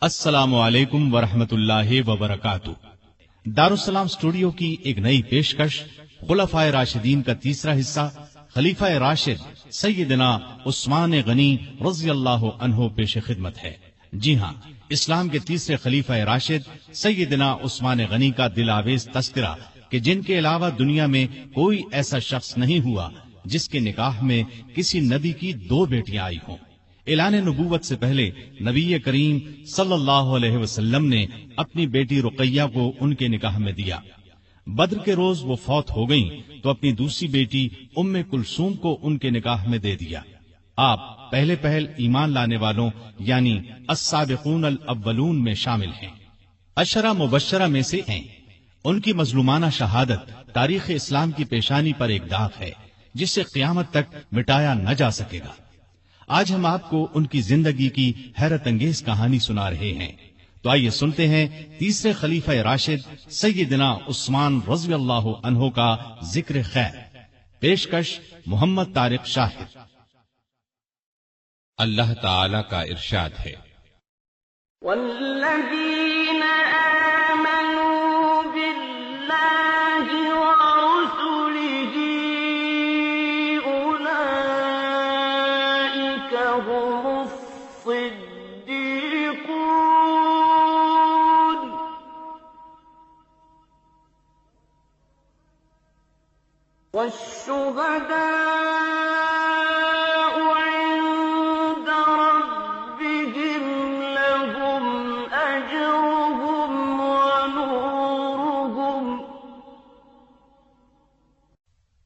السلام علیکم ورحمۃ اللہ وبرکاتہ۔ دارالسلام اسٹوڈیو کی ایک نئی پیشکش، خلفائے راشدین کا تیسرا حصہ، خلیفہ راشد سیدنا عثمان غنی رضی اللہ عنہ پیش خدمت ہے۔ جی ہاں، اسلام کے تیسرے خلیفہ راشد سیدنا عثمان غنی کا دل آویز تذکرہ کہ جن کے علاوہ دنیا میں کوئی ایسا شخص نہیں ہوا جس کے نکاح میں کسی نبی کی 2 بیٹیاں آئی ہوں۔ اعلان نبوت سے پہلے نبی کریم صلی اللہ علیہ وسلم نے اپنی بیٹی رقیہ کو ان کے نکاح میں دیا۔ بدر کے روز وہ فوت ہو گئیں تو اپنی دوسری بیٹی ام کلثوم کو ان کے نکاح میں دے دیا۔ آپ پہل ایمان لانے والوں یعنی السابقون الاولون میں شامل ہیں، عشرہ مبشرہ میں سے ہیں۔ ان کی مظلومانہ شہادت تاریخ اسلام کی پیشانی پر ایک داغ ہے جسے قیامت تک مٹایا نہ جا سکے گا۔ آج ہم آپ کو ان کی زندگی کی حیرت انگیز کہانی سنا رہے ہیں، تو آئیے سنتے ہیں تیسرے خلیفہ راشد سیدنا عثمان رضی اللہ عنہ کا ذکر خیر۔ پیشکش محمد طارق شاہد۔ اللہ تعالی کا ارشاد ہے، والذین آمنوا باللہ ورسلہ اولئک هم الصدیقون والشہداء عند ربهم لهم أجرهم ونورهم۔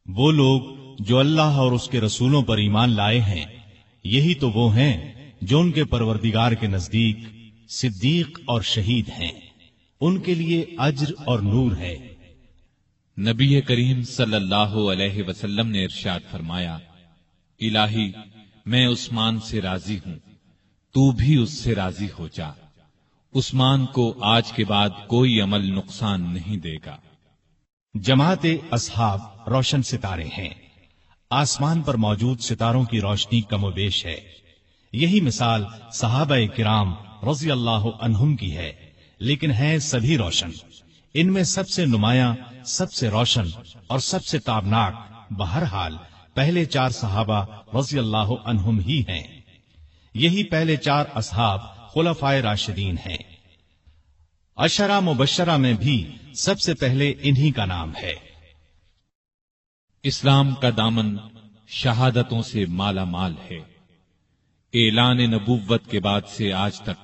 وہ لوگ جو اللہ اور اس کے رسولوں پر ایمان لائے ہیں، یہی تو وہ ہیں جو ان کے پروردگار کے نزدیک صدیق اور شہید ہیں، ان کے لیے اجر اور نور ہے۔ نبی کریم صلی اللہ علیہ وسلم نے ارشاد فرمایا، الہی میں عثمان سے راضی ہوں، تو بھی اس سے راضی ہو جا۔ عثمان کو آج کے بعد کوئی عمل نقصان نہیں دے گا۔ جماعت اصحاب روشن ستارے ہیں، آسمان پر موجود ستاروں کی روشنی کم و بیش ہے۔ یہی مثال صحابہ کرام رضی اللہ عنہم کی ہے، لیکن ہیں سبھی روشن۔ ان میں سب سے نمایاں، سب سے روشن اور سب سے تابناک بہرحال پہلے 4 صحابہ رضی اللہ عنہم ہی ہیں۔ یہی پہلے 4 اصحاب خلفائے راشدین ہیں۔ عشرہ مبشرہ میں بھی سب سے پہلے انہی کا نام ہے۔ اسلام کا دامن شہادتوں سے مالا مال ہے۔ اعلان نبوت کے بعد سے آج تک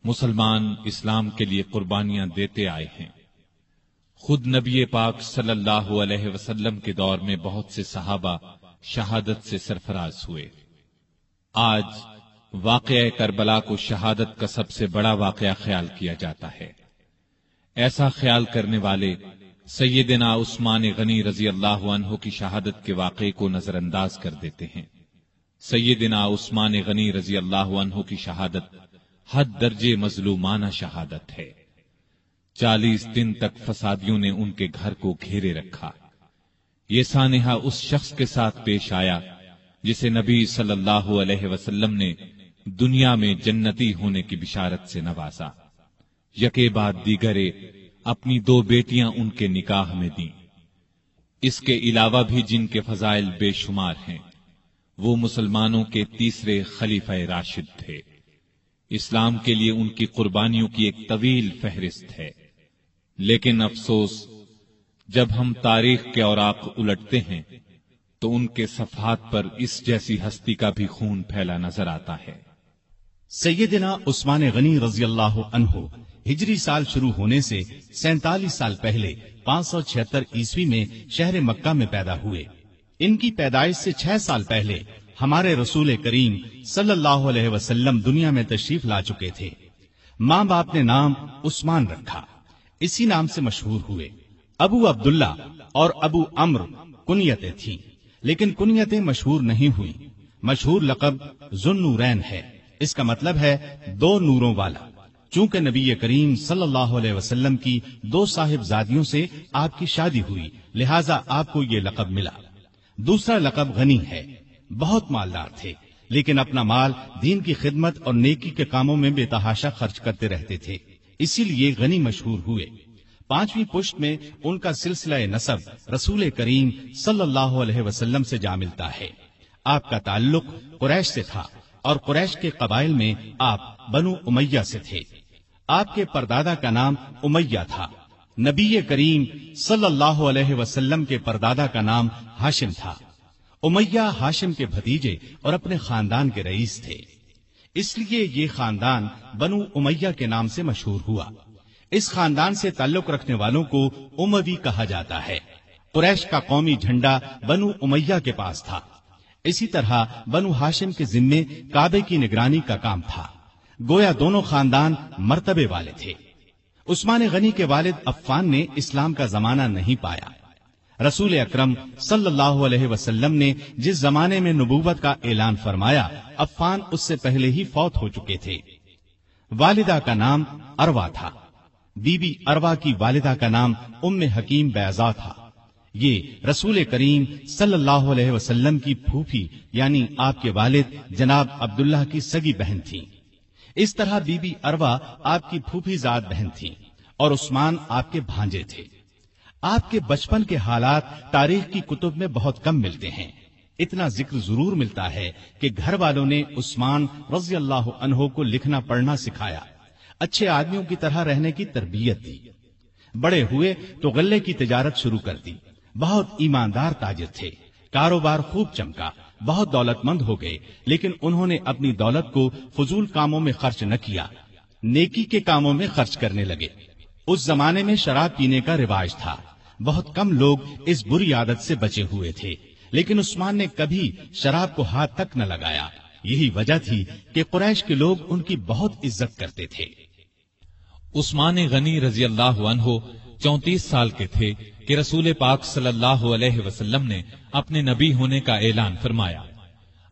مسلمان اسلام کے لیے قربانیاں دیتے آئے ہیں۔ خود نبی پاک صلی اللہ علیہ وسلم کے دور میں بہت سے صحابہ شہادت سے سرفراز ہوئے۔ آج واقعہ کربلا کو شہادت کا سب سے بڑا واقعہ خیال کیا جاتا ہے۔ ایسا خیال کرنے والے سیدنا عثمان غنی رضی اللہ عنہ کی شہادت کے واقعے کو نظر انداز کر دیتے ہیں۔ سیدنا عثمان غنی رضی اللہ عنہ کی شہادت حد درجے مظلومانہ شہادت ہے۔ 40 دن تک فسادیوں نے ان کے گھر کو گھیرے رکھا۔ یہ سانحہ اس شخص کے ساتھ پیش آیا جسے نبی صلی اللہ علیہ وسلم نے دنیا میں جنتی ہونے کی بشارت سے نوازا۔ یکے بعد دیگرے اپنی 2 بیٹیاں ان کے نکاح میں دیں۔ اس کے علاوہ بھی جن کے فضائل بے شمار ہیں، وہ مسلمانوں کے تیسرے خلیفہ راشد تھے۔ اسلام کے لیے ان کی قربانیوں کی ایک طویل فہرست ہے، لیکن افسوس جب ہم تاریخ کے اوراق الٹتے ہیں تو ان کے صفحات پر اس جیسی ہستی کا بھی خون پھیلا نظر آتا ہے۔ سیدنا عثمان غنی رضی اللہ عنہ ہجری سال شروع ہونے سے 47 سال پہلے 576 عیسوی میں شہر مکہ میں پیدا ہوئے۔ ان کی پیدائش سے 6 سال پہلے ہمارے رسول کریم صلی اللہ علیہ وسلم دنیا میں تشریف لا چکے تھے۔ ماں باپ نے نام عثمان رکھا، اسی نام سے مشہور ہوئے۔ ابو عبداللہ اور ابو عمرو کنیتیں تھیں، لیکن کنیتیں مشہور نہیں ہوئیں۔ مشہور لقب ذوالنورین ہے، اس کا مطلب ہے 2 نوروں والا۔ چونکہ نبی کریم صلی اللہ علیہ وسلم کی 2 صاحبزادیوں سے آپ کی شادی ہوئی، لہذا آپ کو یہ لقب ملا۔ دوسرا لقب غنی ہے، بہت مالدار تھے، لیکن اپنا مال دین کی خدمت اور نیکی کے کاموں میں بے تحاشا خرچ کرتے رہتے تھے، اسی لیے غنی مشہور ہوئے۔ 5ویں پشت میں ان کا سلسلہ نسب رسول کریم صلی اللہ علیہ وسلم سے جا ملتا ہے۔ آپ کا تعلق قریش سے تھا اور قریش کے قبائل میں آپ بنو امیہ سے تھے۔ آپ کے پردادا کا نام امیہ تھا۔ نبی کریم صلی اللہ علیہ وسلم کے پردادا کا نام ہاشم تھا۔ امیہ ہاشم کے بھتیجے اور اپنے خاندان کے رئیس تھے، اس لیے یہ خاندان بنو امیہ کے نام سے مشہور ہوا۔ اس خاندان سے تعلق رکھنے والوں کو اموی کہا جاتا ہے۔ قریش کا قومی جھنڈا بنو امیہ کے پاس تھا۔ اسی طرح بنو ہاشم کے ذمے کعبے کی نگرانی کا کام تھا۔ گویا دونوں خاندان مرتبے والے تھے۔ عثمان غنی کے والد عفان نے اسلام کا زمانہ نہیں پایا۔ رسول اکرم صلی اللہ علیہ وسلم نے جس زمانے میں نبوت کا اعلان فرمایا، عفان اس سے پہلے ہی فوت ہو چکے تھے۔ والدہ کا نام اروا تھا۔ بی بی اروا کی والدہ کا نام ام حکیم بیضا تھا۔ یہ رسول کریم صلی اللہ علیہ وسلم کی پھوپھی یعنی آپ کے والد جناب عبداللہ کی سگی بہن تھی۔ اس طرح بی بی اروا آپ کی پھوپھی زاد بہن تھی اور عثمان آپ کے بھانجے تھے۔ آپ کے بچپن کے حالات تاریخ کی کتب میں بہت کم ملتے ہیں۔ اتنا ذکر ضرور ملتا ہے کہ گھر والوں نے عثمان رضی اللہ عنہ کو لکھنا پڑھنا سکھایا، اچھے آدمیوں کی طرح رہنے کی تربیت دی۔ بڑے ہوئے تو غلے کی تجارت شروع کر دی۔ بہت ایماندار تاجر تھے، کاروبار خوب چمکا، بہت دولت مند ہو گئے، لیکن انہوں نے اپنی دولت کو فضول کاموں میں خرچ نہ کیا، نیکی کے کاموں میں خرچ کرنے لگے۔ اس زمانے میں شراب پینے کا رواج تھا، بہت کم لوگ اس بری عادت سے بچے ہوئے تھے، لیکن عثمان نے کبھی شراب کو ہاتھ تک نہ لگایا۔ یہی وجہ تھی کہ قریش کے لوگ ان کی بہت عزت کرتے تھے۔ عثمان غنی رضی اللہ عنہ 34 سال کے تھے کہ رسول پاک صلی اللہ علیہ وسلم نے اپنے نبی ہونے کا اعلان فرمایا۔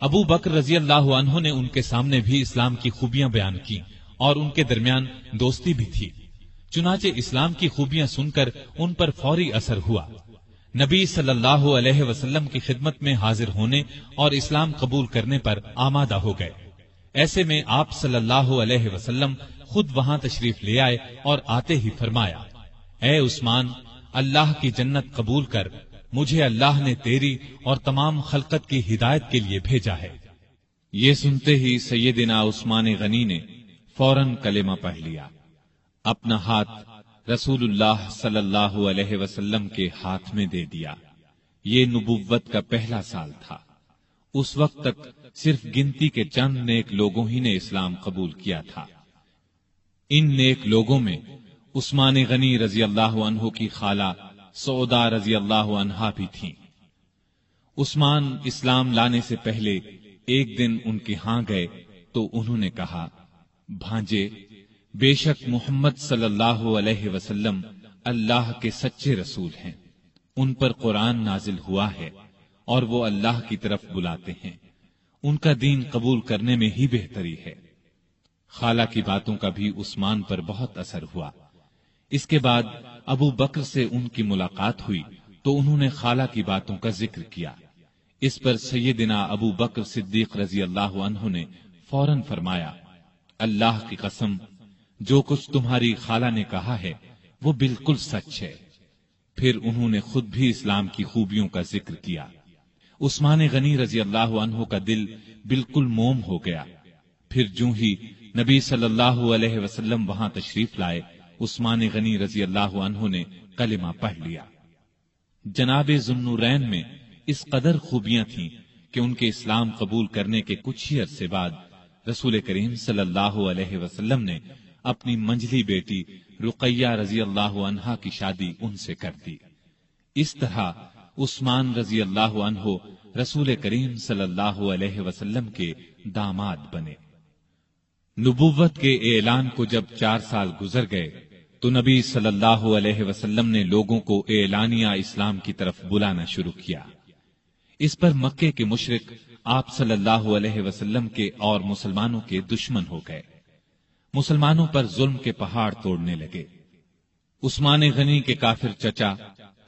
ابو بکر رضی اللہ عنہ نے ان کے سامنے بھی اسلام کی خوبیاں بیان کی اور ان کے درمیان دوستی بھی تھی۔ چنانچہ اسلام کی خوبیاں سن کر ان پر فوری اثر ہوا۔ نبی صلی اللہ علیہ وسلم کی خدمت میں حاضر ہونے اور اسلام قبول کرنے پر آمادہ ہو گئے۔ ایسے میں آپ صلی اللہ علیہ وسلم خود وہاں تشریف لے آئے اور آتے ہی فرمایا، اے عثمان، اللہ کی جنت قبول کر، مجھے اللہ نے تیری اور تمام خلقت کی ہدایت کے لیے بھیجا ہے۔ یہ سنتے ہی سیدنا عثمان غنی نے فوراً کلمہ پڑھ لیا، اپنا ہاتھ رسول اللہ صلی اللہ علیہ وسلم کے ہاتھ میں دے دیا۔ یہ نبوت کا پہلا سال تھا۔ اس وقت تک صرف گنتی کے چند نیک لوگوں ہی نے اسلام قبول کیا تھا۔ ان نیک لوگوں میں عثمان غنی رضی اللہ عنہ کی خالہ سعودہ رضی اللہ عنہا بھی تھیں۔ عثمان اسلام لانے سے پہلے ایک دن ان کے ہاں گئے تو انہوں نے کہا، بھانجے، بے شک محمد صلی اللہ علیہ وسلم اللہ کے سچے رسول ہیں، ان پر قرآن نازل ہوا ہے اور وہ اللہ کی طرف بلاتے ہیں، ان کا دین قبول کرنے میں ہی بہتری ہے۔ خالہ کی باتوں کا بھی عثمان پر بہت اثر ہوا۔ اس کے بعد ابو بکر سے ان کی ملاقات ہوئی تو انہوں نے خالہ کی باتوں کا ذکر کیا۔ اس پر سیدنا ابو بکر صدیق رضی اللہ عنہ نے فوراً فرمایا، اللہ کی قسم، جو کچھ تمہاری خالہ نے کہا ہے وہ بالکل سچ ہے۔ پھر انہوں نے خود بھی اسلام کی خوبیوں کا ذکر کیا۔ عثمان غنی رضی اللہ عنہ کا دل بالکل موم ہو گیا۔ پھر جو ہی نبی صلی اللہ علیہ وسلم وہاں تشریف لائے، عثمان غنی رضی اللہ عنہ نے کلمہ پڑھ لیا۔ جناب ذوالنورین میں اس قدر خوبیاں تھیں کہ ان کے اسلام قبول کرنے کے کچھ ہی عرصے بعد رسول کریم صلی اللہ علیہ وسلم نے اپنی منجلی بیٹی رقیہ رضی اللہ عنہا کی شادی ان سے کر دی۔ اس طرح عثمان رضی اللہ عنہ رسول کریم صلی اللہ علیہ وسلم کے داماد بنے۔ نبوت کے اعلان کو جب 4 سال گزر گئے تو نبی صلی اللہ علیہ وسلم نے لوگوں کو اعلانیہ اسلام کی طرف بلانا شروع کیا۔ اس پر مکے کے مشرک آپ صلی اللہ علیہ وسلم کے اور مسلمانوں کے دشمن ہو گئے، مسلمانوں پر ظلم کے پہاڑ توڑنے لگے۔ عثمان غنی کے کافر چچا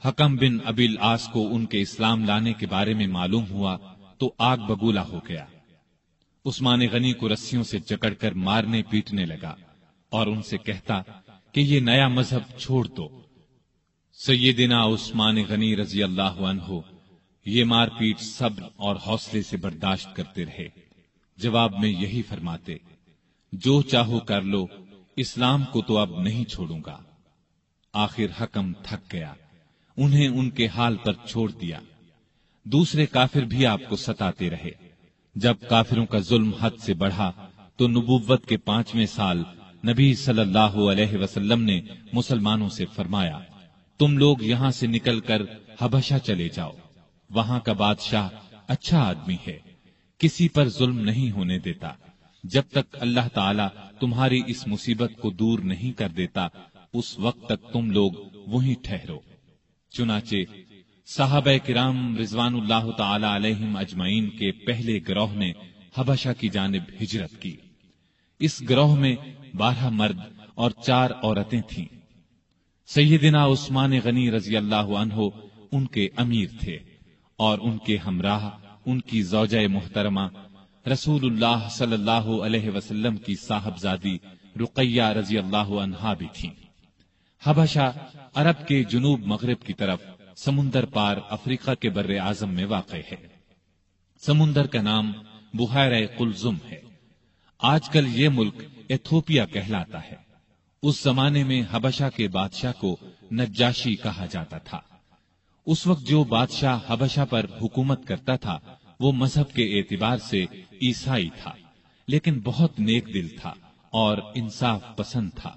حکم بن ابی العاص کو ان کے اسلام لانے کے بارے میں معلوم ہوا تو آگ بگولا ہو گیا۔ عثمان غنی کو رسیوں سے جکڑ کر مارنے پیٹنے لگا اور ان سے کہتا کہ یہ نیا مذہب چھوڑ دو۔ سیدنا عثمان غنی رضی اللہ عنہ یہ مار پیٹ صبر اور حوصلے سے برداشت کرتے رہے، جواب میں یہی فرماتے، جو چاہو کر لو، اسلام کو تو اب نہیں چھوڑوں گا۔ آخر حکم تھک گیا، انہیں ان کے حال پر چھوڑ دیا۔ دوسرے کافر بھی آپ کو ستاتے رہے۔ جب کافروں کا ظلم حد سے بڑھا تو نبوت کے 5ویں سال نبی صلی اللہ علیہ وسلم نے مسلمانوں سے فرمایا، تم لوگ یہاں سے نکل کر حبشہ چلے جاؤ، وہاں کا بادشاہ اچھا آدمی ہے، کسی پر ظلم نہیں ہونے دیتا، جب تک اللہ تعالی تمہاری اس مصیبت کو دور نہیں کر دیتا اس وقت تک تم لوگ وہیں ٹھہرو۔ چنانچہ صحابہ کرام رضوان اللہ تعالی علیہم اجمعین کے پہلے گروہ نے حبشہ کی جانب ہجرت کی۔ اس گروہ میں 12 مرد اور 4 عورتیں تھیں۔ سیدنا عثمان غنی رضی اللہ عنہ ان کے امیر تھے اور ان کے ہمراہ ان کی زوجہ محترمہ رسول اللہ صلی اللہ علیہ وسلم کی صاحبزادی رقیہ رضی اللہ عنہا بھی تھیں۔ حبشہ عرب کے جنوب مغرب کی طرف سمندر پار افریقہ کے بر اعظم میں واقع ہے۔ سمندر کا نام بحیرہ قلزم ہے۔ آج کل یہ ملک ایتھوپیا کہلاتا ہے۔ اس زمانے میں حبشہ کے بادشاہ کو نجاشی کہا جاتا تھا۔ اس وقت جو بادشاہ حبشہ پر حکومت کرتا تھا وہ مذہب کے اعتبار سے عیسائی تھا، لیکن بہت نیک دل تھا اور انصاف پسند تھا۔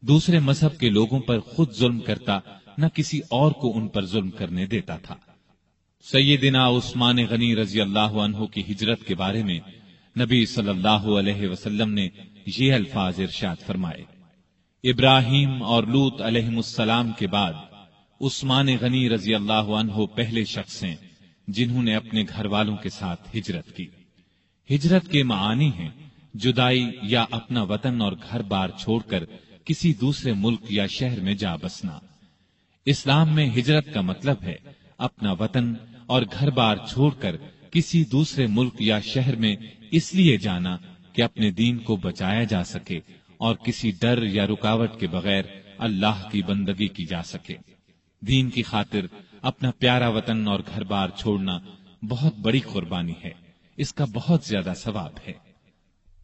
دوسرے مذہب کے لوگوں پر خود ظلم کرتا، نہ کسی اور کو ان پر ظلم کرنے دیتا تھا۔ سیدنا عثمان غنی رضی اللہ عنہ کی ہجرت کے بارے میں نبی صلی اللہ علیہ وسلم نے یہ الفاظ ارشاد فرمائے، ابراہیم اور لوط علیہم السلام کے بعد عثمان غنی رضی اللہ عنہ پہلے شخص ہیں جنہوں نے اپنے گھر والوں کے ساتھ ہجرت کی۔ ہجرت کے معانی ہیں جدائی یا اپنا وطن اور گھر بار چھوڑ کر کسی دوسرے ملک یا شہر میں جا بسنا۔ اسلام میں ہجرت کا مطلب ہے اپنا وطن اور گھر بار چھوڑ کر کسی دوسرے ملک یا شہر میں اس لیے جانا کہ اپنے دین کو بچایا جا سکے اور کسی ڈر یا رکاوٹ کے بغیر اللہ کی بندگی کی جا سکے۔ دین کی خاطر اپنا پیارا وطن اور گھر بار چھوڑنا بہت بڑی قربانی ہے، اس کا بہت زیادہ ثواب ہے۔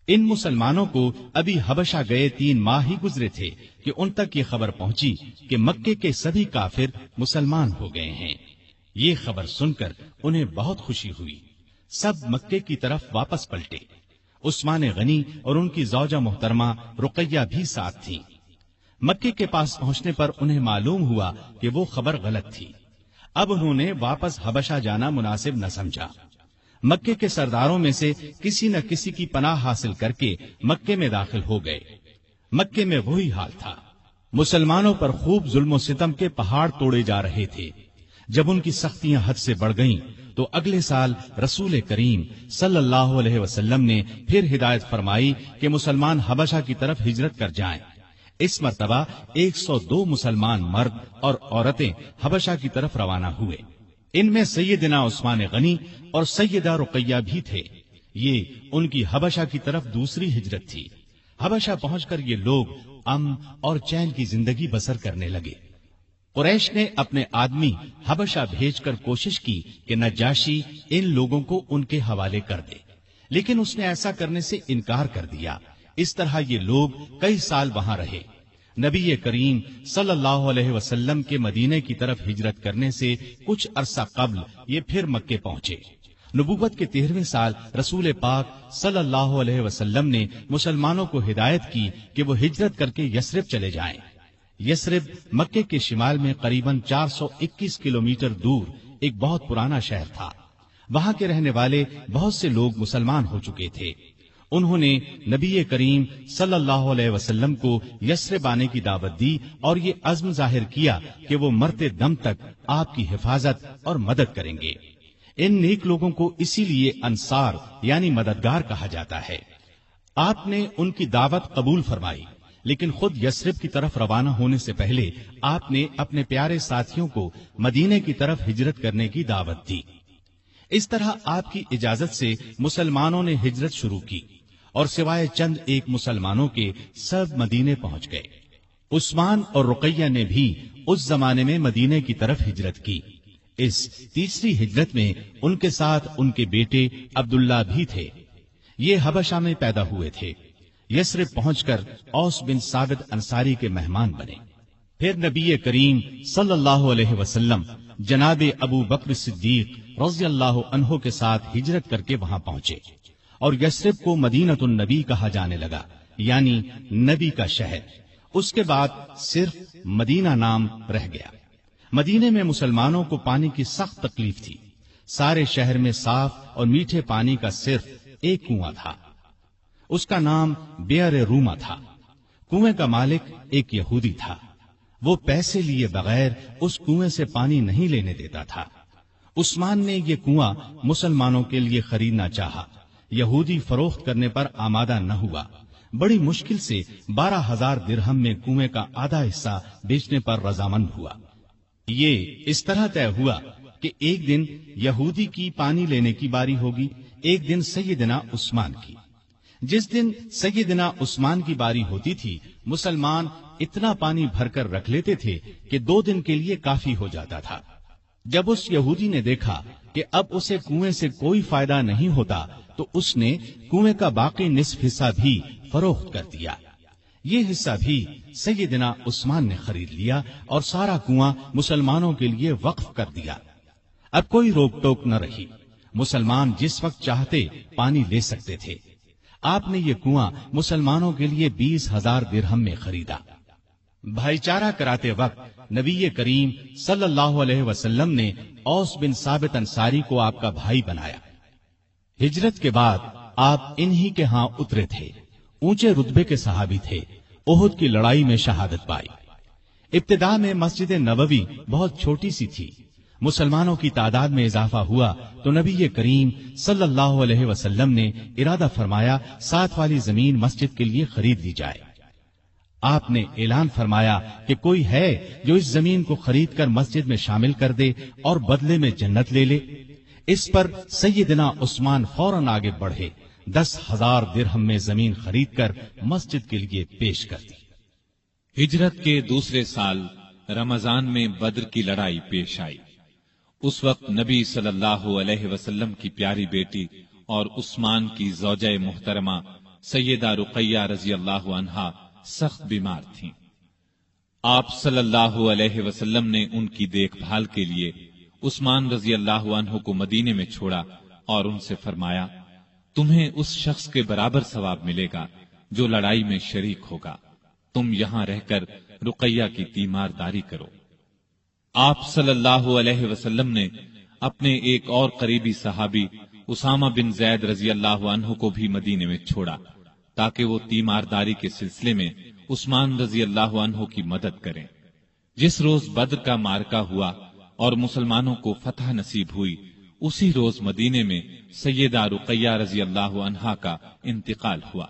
ان مسلمانوں کو ابھی حبشہ گئے 3 ماہ ہی گزرے تھے کہ ان تک یہ خبر پہنچی کہ مکے کے سبھی کافر مسلمان ہو گئے ہیں۔ یہ خبر سن کر انہیں بہت خوشی ہوئی، سب مکے کی طرف واپس پلٹے۔ عثمان غنی اور ان کی زوجہ محترمہ رقیہ بھی ساتھ تھیں۔ مکے کے پاس پہنچنے پر انہیں معلوم ہوا کہ وہ خبر غلط تھی۔ اب انہوں نے واپس حبشہ جانا مناسب نہ سمجھا۔ مکے کے سرداروں میں سے کسی نہ کسی کی پناہ حاصل کر کے مکے میں داخل ہو گئے۔ مکے میں وہی حال تھا، مسلمانوں پر خوب ظلم و ستم کے پہاڑ توڑے جا رہے تھے۔ جب ان کی سختیاں حد سے بڑھ گئیں تو اگلے سال رسول کریم صلی اللہ علیہ وسلم نے پھر ہدایت فرمائی کہ مسلمان حبشہ کی طرف ہجرت کر جائیں۔ اس مرتبہ 102 مسلمان مرد اور عورتیں حبشہ کی طرف روانہ ہوئے۔ ان میں سیدنا عثمان غنی اور سیدہ رقیہ بھی تھے۔ یہ ان کی حبشہ کی طرف دوسری ہجرت تھی۔ حبشہ پہنچ کر یہ لوگ امن اور چین کی زندگی بسر کرنے لگے۔ قریش نے اپنے آدمی حبشہ بھیج کر کوشش کی کہ نجاشی ان لوگوں کو ان کے حوالے کر دے، لیکن اس نے ایسا کرنے سے انکار کر دیا۔ اس طرح یہ لوگ کئی سال وہاں رہے۔ نبی کریم صلی اللہ علیہ وسلم کے مدینے کی طرف ہجرت کرنے سے کچھ عرصہ قبل یہ پھر مکے پہنچے۔ نبوت کے 13ویں سال رسول پاک صلی اللہ علیہ وسلم نے مسلمانوں کو ہدایت کی کہ وہ ہجرت کر کے یثرب چلے جائیں۔ یثرب مکے کے شمال میں قریباً 421 کلومیٹر دور ایک بہت پرانا شہر تھا۔ وہاں کے رہنے والے بہت سے لوگ مسلمان ہو چکے تھے۔ انہوں نے نبی کریم صلی اللہ علیہ وسلم کو یثرب آنے کی دعوت دی اور یہ عزم ظاہر کیا کہ وہ مرتے دم تک آپ کی حفاظت اور مدد کریں گے۔ ان نیک لوگوں کو اسی لیے انصار یعنی مددگار کہا جاتا ہے۔ آپ نے ان کی دعوت قبول فرمائی، لیکن خود یثرب کی طرف روانہ ہونے سے پہلے آپ نے اپنے پیارے ساتھیوں کو مدینے کی طرف ہجرت کرنے کی دعوت دی۔ اس طرح آپ کی اجازت سے مسلمانوں نے ہجرت شروع کی اور سوائے چند ایک مسلمانوں کے سب مدینے پہنچ گئے۔ عثمان اور رقیہ نے بھی اس زمانے میں مدینے کی طرف ہجرت کی۔ اس تیسری ہجرت میں ان کے ساتھ ان کے بیٹے عبداللہ بھی تھے۔ یہ حبشہ میں پیدا ہوئے تھے۔ یثرب پہنچ کر اوس بن ثابت انصاری کے مہمان بنے۔ پھر نبی کریم صلی اللہ علیہ وسلم جناب ابو بکر صدیق رضی اللہ عنہ کے ساتھ ہجرت کر کے وہاں پہنچے اور یثرب کو مدینۃ النبی کہا جانے لگا، یعنی نبی کا شہر۔ اس کے بعد صرف مدینہ نام رہ گیا۔ مدینے میں مسلمانوں کو پانی کی سخت تکلیف تھی۔ سارے شہر میں صاف اور میٹھے پانی کا صرف ایک کنواں تھا، اس کا نام بئر روما تھا۔ کنویں کا مالک ایک یہودی تھا۔ وہ پیسے لیے بغیر اس کنویں سے پانی نہیں لینے دیتا تھا۔ عثمان نے یہ کنواں مسلمانوں کے لیے خریدنا چاہا۔ یہودی فروخت کرنے پر آمادہ نہ ہوا۔ بڑی مشکل سے 12,000 درہم میں کنویں کا آدھا حصہ بیچنے پر رضامند ہوا۔ یہ اس طرح طے ہوا کہ ایک دن یہودی کی پانی لینے کی باری ہوگی، ایک دن سیدنا عثمان کی۔ جس دن سیدنا عثمان کی باری ہوتی تھی، مسلمان اتنا پانی بھر کر رکھ لیتے تھے کہ 2 دن کے لیے کافی ہو جاتا تھا۔ جب اس یہودی نے دیکھا کہ اب اسے کنویں سے کوئی فائدہ نہیں ہوتا تو اس نے کنویں کا باقی نصف حصہ بھی فروخت کر دیا۔ یہ حصہ بھی سیدنا عثمان نے خرید لیا اور سارا کنواں مسلمانوں کے لیے وقف کر دیا۔ اب کوئی روک ٹوک نہ رہی، مسلمان جس وقت چاہتے پانی لے سکتے تھے۔ آپ نے یہ کنواں مسلمانوں کے لیے 20,000 درہم میں خریدا۔ بھائی چارہ کراتے وقت نبی کریم صلی اللہ علیہ وسلم نے اوس بن ثابت انصاری کو آپ کا بھائی بنایا۔ ہجرت کے بعد آپ انہی کے ہاں اترے تھے۔ اونچے رتبے کے صحابی تھے۔ احد کی لڑائی میں شہادت پائی۔ ابتدا میں مسجد نبوی بہت چھوٹی سی تھی۔ مسلمانوں کی تعداد میں اضافہ ہوا تو نبی کریم صلی اللہ علیہ وسلم نے ارادہ فرمایا ساتھ والی زمین مسجد کے لیے خرید لی جائے۔ آپ نے اعلان فرمایا کہ کوئی ہے جو اس زمین کو خرید کر مسجد میں شامل کر دے اور بدلے میں جنت لے لے۔ اس پر سیدنا عثمان فوراً آگے بڑھے، 10,000 درہم میں زمین خرید کر مسجد کے لیے پیش کر دی۔ ہجرت کے دوسرے سال رمضان میں بدر کی لڑائی پیش آئی۔ اس وقت نبی صلی اللہ علیہ وسلم کی پیاری بیٹی اور عثمان کی زوجہ محترمہ سیدہ رقیہ رضی اللہ عنہا سخت بیمار تھیں۔ آپ صلی اللہ علیہ وسلم نے ان کی دیکھ بھال کے لیے عثمان رضی اللہ عنہ کو مدینے میں چھوڑا اور ان سے فرمایا، تمہیں اس شخص کے برابر ثواب ملے گا جو لڑائی میں شریک ہوگا۔ تم یہاں رہ کر رقیہ کی تیمارداری کرو۔ آپ صلی اللہ علیہ وسلم نے اپنے ایک اور قریبی صحابی اسامہ بن زید رضی اللہ عنہ کو بھی مدینے میں چھوڑا تاکہ وہ تیمارداری کے سلسلے میں عثمان رضی اللہ عنہ کی مدد کریں۔ جس روز بدر کا معرکہ ہوا اور مسلمانوں کو فتح نصیب ہوئی، اسی روز مدینے میں سیدہ رقیہ رضی اللہ عنہا کا انتقال ہوا۔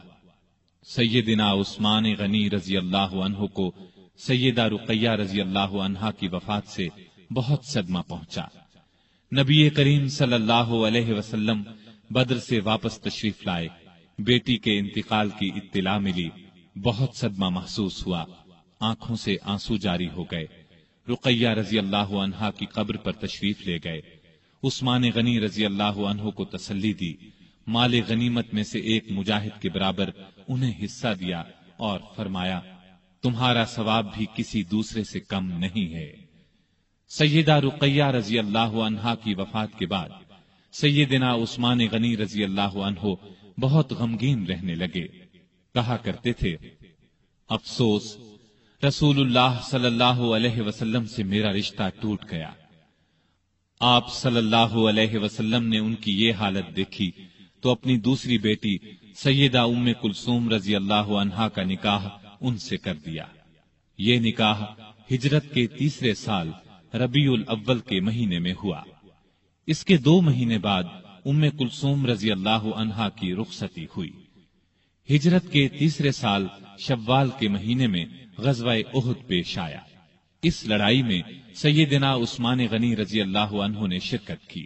سیدنا عثمان غنی رضی اللہ عنہ کو سیدہ رقیہ رضی اللہ عنہا کی وفات سے بہت صدمہ پہنچا۔ نبی کریم صلی اللہ علیہ وسلم بدر سے واپس تشریف لائے، بیٹی کے انتقال کی اطلاع ملی، بہت صدمہ محسوس ہوا، آنکھوں سے آنسو جاری ہو گئے۔ رقیہ رضی اللہ عنہا کی قبر پر تشریف لے گئے، عثمان غنی رضی اللہ عنہ کو تسلی دی، مال غنیمت میں سے ایک مجاہد کے برابر انہیں حصہ دیا اور فرمایا، تمہارا ثواب بھی کسی دوسرے سے کم نہیں ہے۔ سیدہ رقیہ رضی اللہ عنہا کی وفات کے بعد سیدنا عثمان غنی رضی اللہ عنہ بہت غمگین رہنے لگے۔ کہا کرتے تھے، افسوس، رسول اللہ صلی اللہ علیہ وسلم سے میرا رشتہ ٹوٹ گیا۔ آپ صلی اللہ علیہ وسلم نے ان کی یہ حالت دیکھی تو اپنی دوسری بیٹی سیدہ ام کلثوم رضی اللہ عنہا کا نکاح ان سے کر دیا۔ یہ نکاح ہجرت کے تیسرے سال ربیع الاول کے مہینے میں ہوا۔ اس کے 2 مہینے بعد ام کلثوم رضی اللہ عنہا کی رخصتی ہوئی۔ ہجرت کے تیسرے سال شوال کے مہینے میں غزوہ احد پیش آیا۔ اس لڑائی میں سیدنا عثمان غنی رضی اللہ عنہ نے شرکت کی۔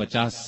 50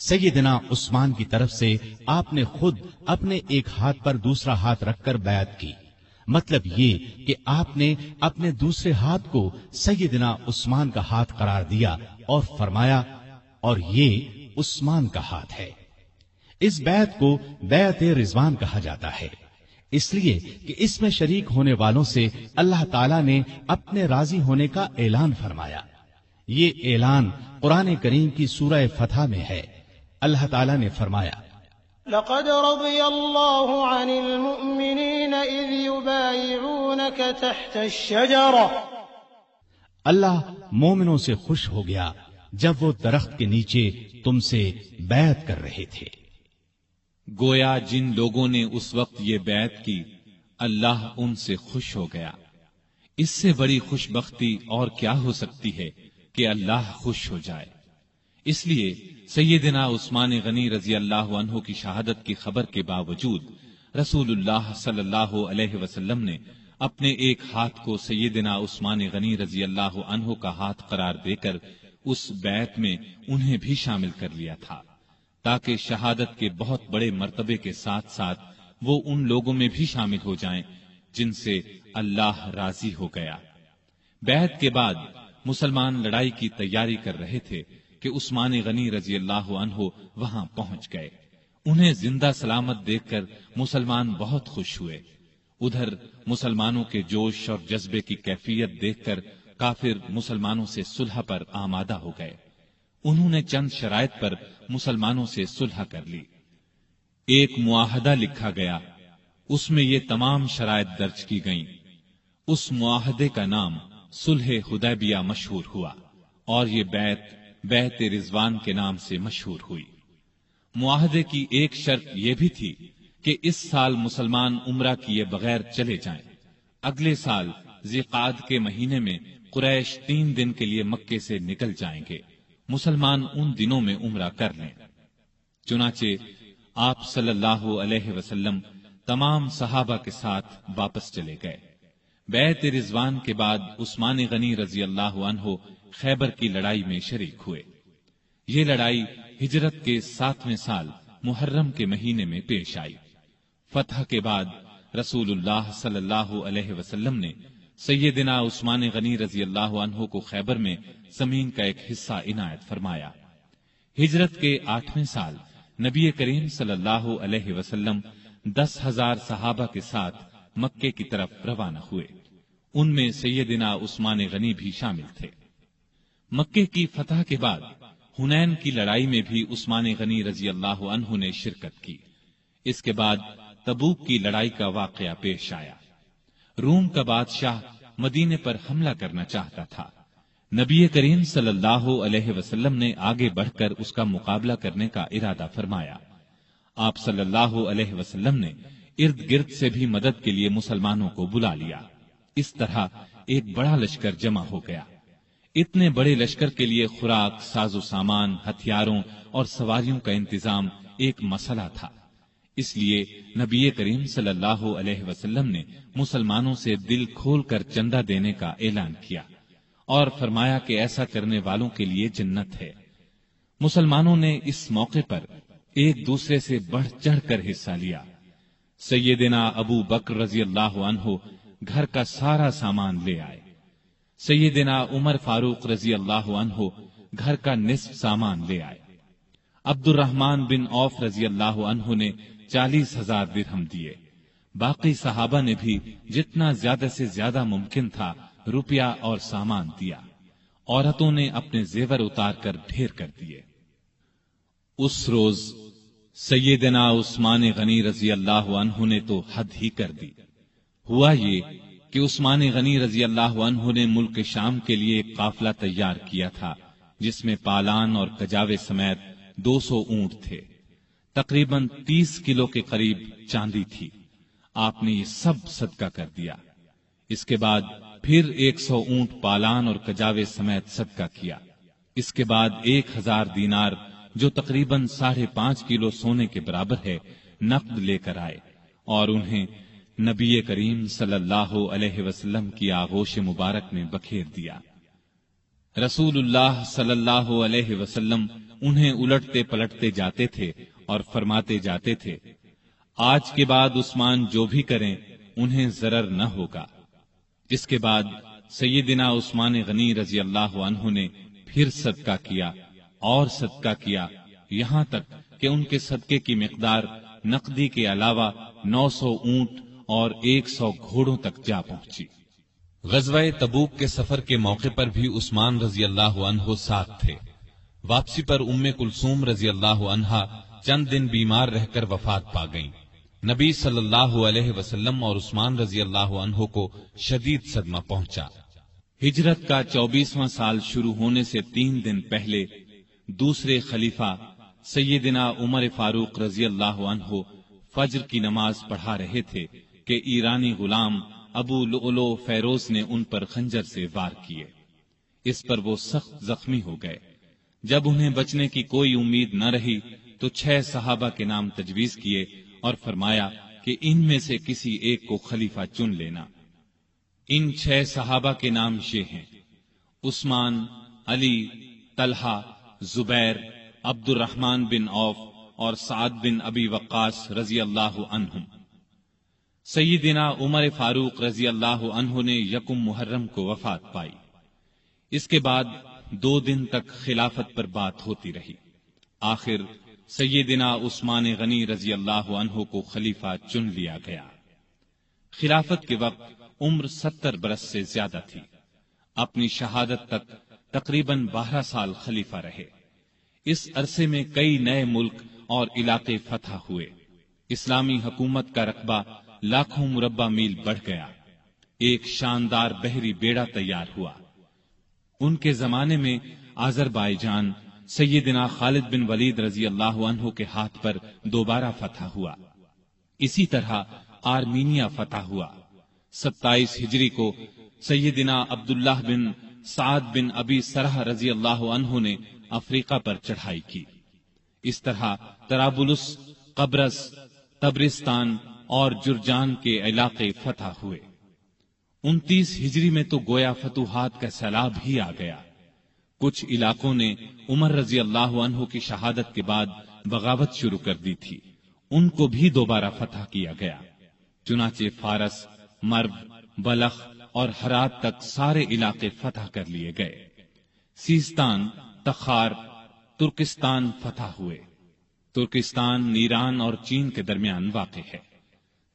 سیدنا عثمان کی طرف سے آپ نے خود اپنے ایک ہاتھ پر دوسرا ہاتھ رکھ کر بیعت کی، مطلب یہ کہ آپ نے اپنے دوسرے ہاتھ کو سیدنا عثمان کا ہاتھ قرار دیا اور فرمایا، اور یہ عثمان کا ہاتھ ہے۔ اس بیعت کو بیعت رضوان کہا جاتا ہے، اس لیے کہ اس میں شریک ہونے والوں سے اللہ تعالیٰ نے اپنے راضی ہونے کا اعلان فرمایا۔ یہ اعلان قرآن کریم کی سورہ فتح میں ہے۔ اللہ تعالیٰ نے فرمایا، لقد رضي الله عن المؤمنين إذ يبايعونك تحت الشجرة۔ اللہ مومنوں سے خوش ہو گیا جب وہ درخت کے نیچے تم سے بیعت کر رہے تھے۔ گویا جن لوگوں نے اس وقت یہ بیعت کی اللہ ان سے خوش ہو گیا۔ اس سے بڑی خوش بختی اور کیا ہو سکتی ہے کہ اللہ خوش ہو جائے۔ اس لیے سیدنا عثمان غنی رضی اللہ عنہ کی شہادت کی خبر کے باوجود رسول اللہ صلی اللہ علیہ وسلم نے اپنے ایک ہاتھ کو سیدنا عثمان غنی رضی اللہ عنہ کا ہاتھ قرار دے کر اس بیعت میں انہیں بھی شامل کر لیا تھا، تاکہ شہادت کے بہت بڑے مرتبے کے ساتھ ساتھ وہ ان لوگوں میں بھی شامل ہو جائیں جن سے اللہ راضی ہو گیا۔ بیعت کے بعد مسلمان لڑائی کی تیاری کر رہے تھے کہ عثمان غنی رضی اللہ عنہ وہاں پہنچ گئے۔ انہیں زندہ سلامت دیکھ کر مسلمان بہت خوش ہوئے۔ ادھر مسلمانوں کے جوش اور جذبے کی کیفیت دیکھ کر کافر مسلمانوں سے صلح پر آمادہ ہو گئے۔ انہوں نے چند شرائط پر مسلمانوں سے صلح کر لی۔ ایک معاہدہ لکھا گیا، اس میں یہ تمام شرائط درج کی گئیں۔ اس معاہدے کا نام صلح حدیبیہ مشہور ہوا اور یہ بیعت رضوان کے نام سے مشہور ہوئی۔ معاہدے کی ایک شرط یہ بھی تھی کہ اس سال مسلمان عمرہ کیے بغیر چلے جائیں۔ اگلے سال ذی قعدہ کے مہینے میں قریش 3 دن کے لیے مکے سے نکل جائیں گے، مسلمان ان دنوں میں عمرہ کر لیں۔ چنانچہ آپ صلی اللہ علیہ وسلم تمام صحابہ کے ساتھ واپس چلے گئے۔ بیعت رضوان کے بعد عثمان غنی رضی اللہ عنہ خیبر کی لڑائی میں شریک ہوئے۔ یہ لڑائی ہجرت کے 7ویں سال محرم کے مہینے میں پیش آئی۔ فتح کے بعد رسول اللہ صلی اللہ علیہ وسلم نے سیدنا عثمان غنی رضی اللہ عنہ کو خیبر میں زمین کا ایک حصہ عنایت فرمایا۔ ہجرت کے 8ویں سال نبی کریم صلی اللہ علیہ وسلم 10,000 صحابہ کے ساتھ مکے کی طرف روانہ ہوئے۔ ان میں سیدنا عثمان غنی بھی شامل تھے۔ مکے کی فتح کے بعد حنین کی لڑائی میں بھی عثمان غنی رضی اللہ عنہ نے شرکت کی۔ اس کے بعد تبوک کی لڑائی کا واقعہ پیش آیا۔ روم کا بادشاہ مدینے پر حملہ کرنا چاہتا تھا۔ نبی کریم صلی اللہ علیہ وسلم نے آگے بڑھ کر اس کا مقابلہ کرنے کا ارادہ فرمایا۔ آپ صلی اللہ علیہ وسلم نے ارد گرد سے بھی مدد کے لیے مسلمانوں کو بلا لیا۔ اس طرح ایک بڑا لشکر جمع ہو گیا۔ اتنے بڑے لشکر کے لیے خوراک، ساز و سامان، ہتھیاروں اور سواریوں کا انتظام ایک مسئلہ تھا۔ اس لیے نبی کریم صلی اللہ علیہ وسلم نے مسلمانوں سے دل کھول کر چندہ دینے کا اعلان کیا اور فرمایا کہ ایسا کرنے والوں کے لیے جنت ہے۔ مسلمانوں نے اس موقع پر ایک دوسرے سے بڑھ چڑھ کر حصہ لیا۔ سیدنا ابو بکر رضی اللہ عنہ گھر کا سارا سامان لے آئے۔ سیدنا عمر فاروق رضی اللہ عنہ گھر کا نصف سامان لے آئے۔ عبد الرحمن بن عوف رضی اللہ عنہ نے 40,000 درہم دیے۔ باقی صحابہ نے بھی جتنا زیادہ سے زیادہ ممکن تھا روپیہ اور سامان دیا۔ عورتوں نے اپنے زیور اتار کر ڈھیر کر دیے۔ اس روز سیدنا عثمان غنی رضی اللہ عنہ نے تو حد ہی کر دی۔ ہوا یہ کہ عثمان غنی رضی اللہ عنہ نے ملک شام کے لیے ایک قافلہ تیار کیا تھا جس میں پالان اور کجاوے سمیت 200 اونٹ تھے۔ تقریباً 30 کلو کے قریب چاندی تھی۔ آپ نے یہ سب صدقہ کر دیا۔ اس کے بعد پھر 100 اونٹ پالان اور کجاوے سمیت صدقہ کیا۔ اس کے بعد 1000 دینار جو تقریباً 5.5 کلو سونے کے برابر ہے نقد لے کر آئے اور انہیں نبی کریم صلی اللہ علیہ وسلم کی آغوش مبارک میں بکھیر دیا۔ رسول اللہ صلی اللہ علیہ وسلم انہیں الٹتے پلٹتے جاتے تھے اور فرماتے جاتے تھے، آج کے بعد عثمان جو بھی کریں انہیں ضرر نہ ہوگا۔ اس کے بعد سیدنا عثمان غنی رضی اللہ عنہ نے پھر صدقہ کیا اور صدقہ کیا، یہاں تک کہ ان کے صدقے کی مقدار نقدی کے علاوہ 900 اونٹ اور 100 گھوڑوں تک جا پہنچی۔ غزوہ تبوک کے سفر کے موقع پر بھی عثمان رضی اللہ عنہ ساتھ تھے۔ واپسی پر ام کلثوم رضی اللہ عنہا چند دن بیمار رہ کر وفات پا گئیں۔ نبی صلی اللہ علیہ وسلم اور عثمان رضی اللہ عنہ کو شدید صدمہ پہنچا۔ ہجرت کا 24واں سال شروع ہونے سے 3 دن پہلے دوسرے خلیفہ سیدنا عمر فاروق رضی اللہ عنہ فجر کی نماز پڑھا رہے تھے کہ ایرانی غلام ابو لؤلؤ فیروز نے ان پر خنجر سے وار کیے۔ اس پر وہ سخت زخمی ہو گئے۔ جب انہیں بچنے کی کوئی امید نہ رہی تو 6 صحابہ کے نام تجویز کیے اور فرمایا کہ ان میں سے کسی ایک کو خلیفہ چن لینا۔ ان 6 صحابہ کے نام یہ ہیں: عثمان، علی، طلحہ، زبیر، عبد الرحمن بن عوف اور سعد بن ابی وقاص رضی اللہ عنہم۔ سیدنا عمر فاروق رضی اللہ عنہ نے 1 محرم کو وفات پائی۔ اس کے بعد 2 دن تک خلافت پر بات ہوتی رہی۔ آخر سیدنا عثمان غنی رضی اللہ عنہ کو خلیفہ چن لیا گیا۔ خلافت کے وقت عمر 70 برس سے زیادہ تھی۔ اپنی شہادت تک تقریباً 12 سال خلیفہ رہے۔ اس عرصے میں کئی نئے ملک اور علاقے فتح ہوئے۔ اسلامی حکومت کا رقبہ لاکھوں مربع میل بڑھ گیا۔ ایک شاندار بحری بیڑا تیار ہوا۔ ان کے زمانے میں آذربائیجان سیدنا خالد بن ولید رضی اللہ عنہ کے ہاتھ پر دوبارہ فتح ہوا۔ اسی طرح آرمینیا فتح ہوا۔ 27 ہجری کو سیدنا عبداللہ بن سعد بن ابی سرح رضی اللہ عنہ نے افریقہ پر چڑھائی کی۔ اس طرح طرابلس، قبرص، تبرستان اور جرجان کے علاقے فتح ہوئے۔ 29 ہجری میں تو گویا فتوحات کا سیلاب ہی آ گیا۔ کچھ علاقوں نے عمر رضی اللہ عنہ کی شہادت کے بعد بغاوت شروع کر دی تھی، ان کو بھی دوبارہ فتح کیا گیا۔ چنانچہ فارس، مرو، بلخ اور ہرات تک سارے علاقے فتح کر لیے گئے۔ سیستان، تخار، ترکستان فتح ہوئے۔ ترکستان ایران اور چین کے درمیان واقع ہے۔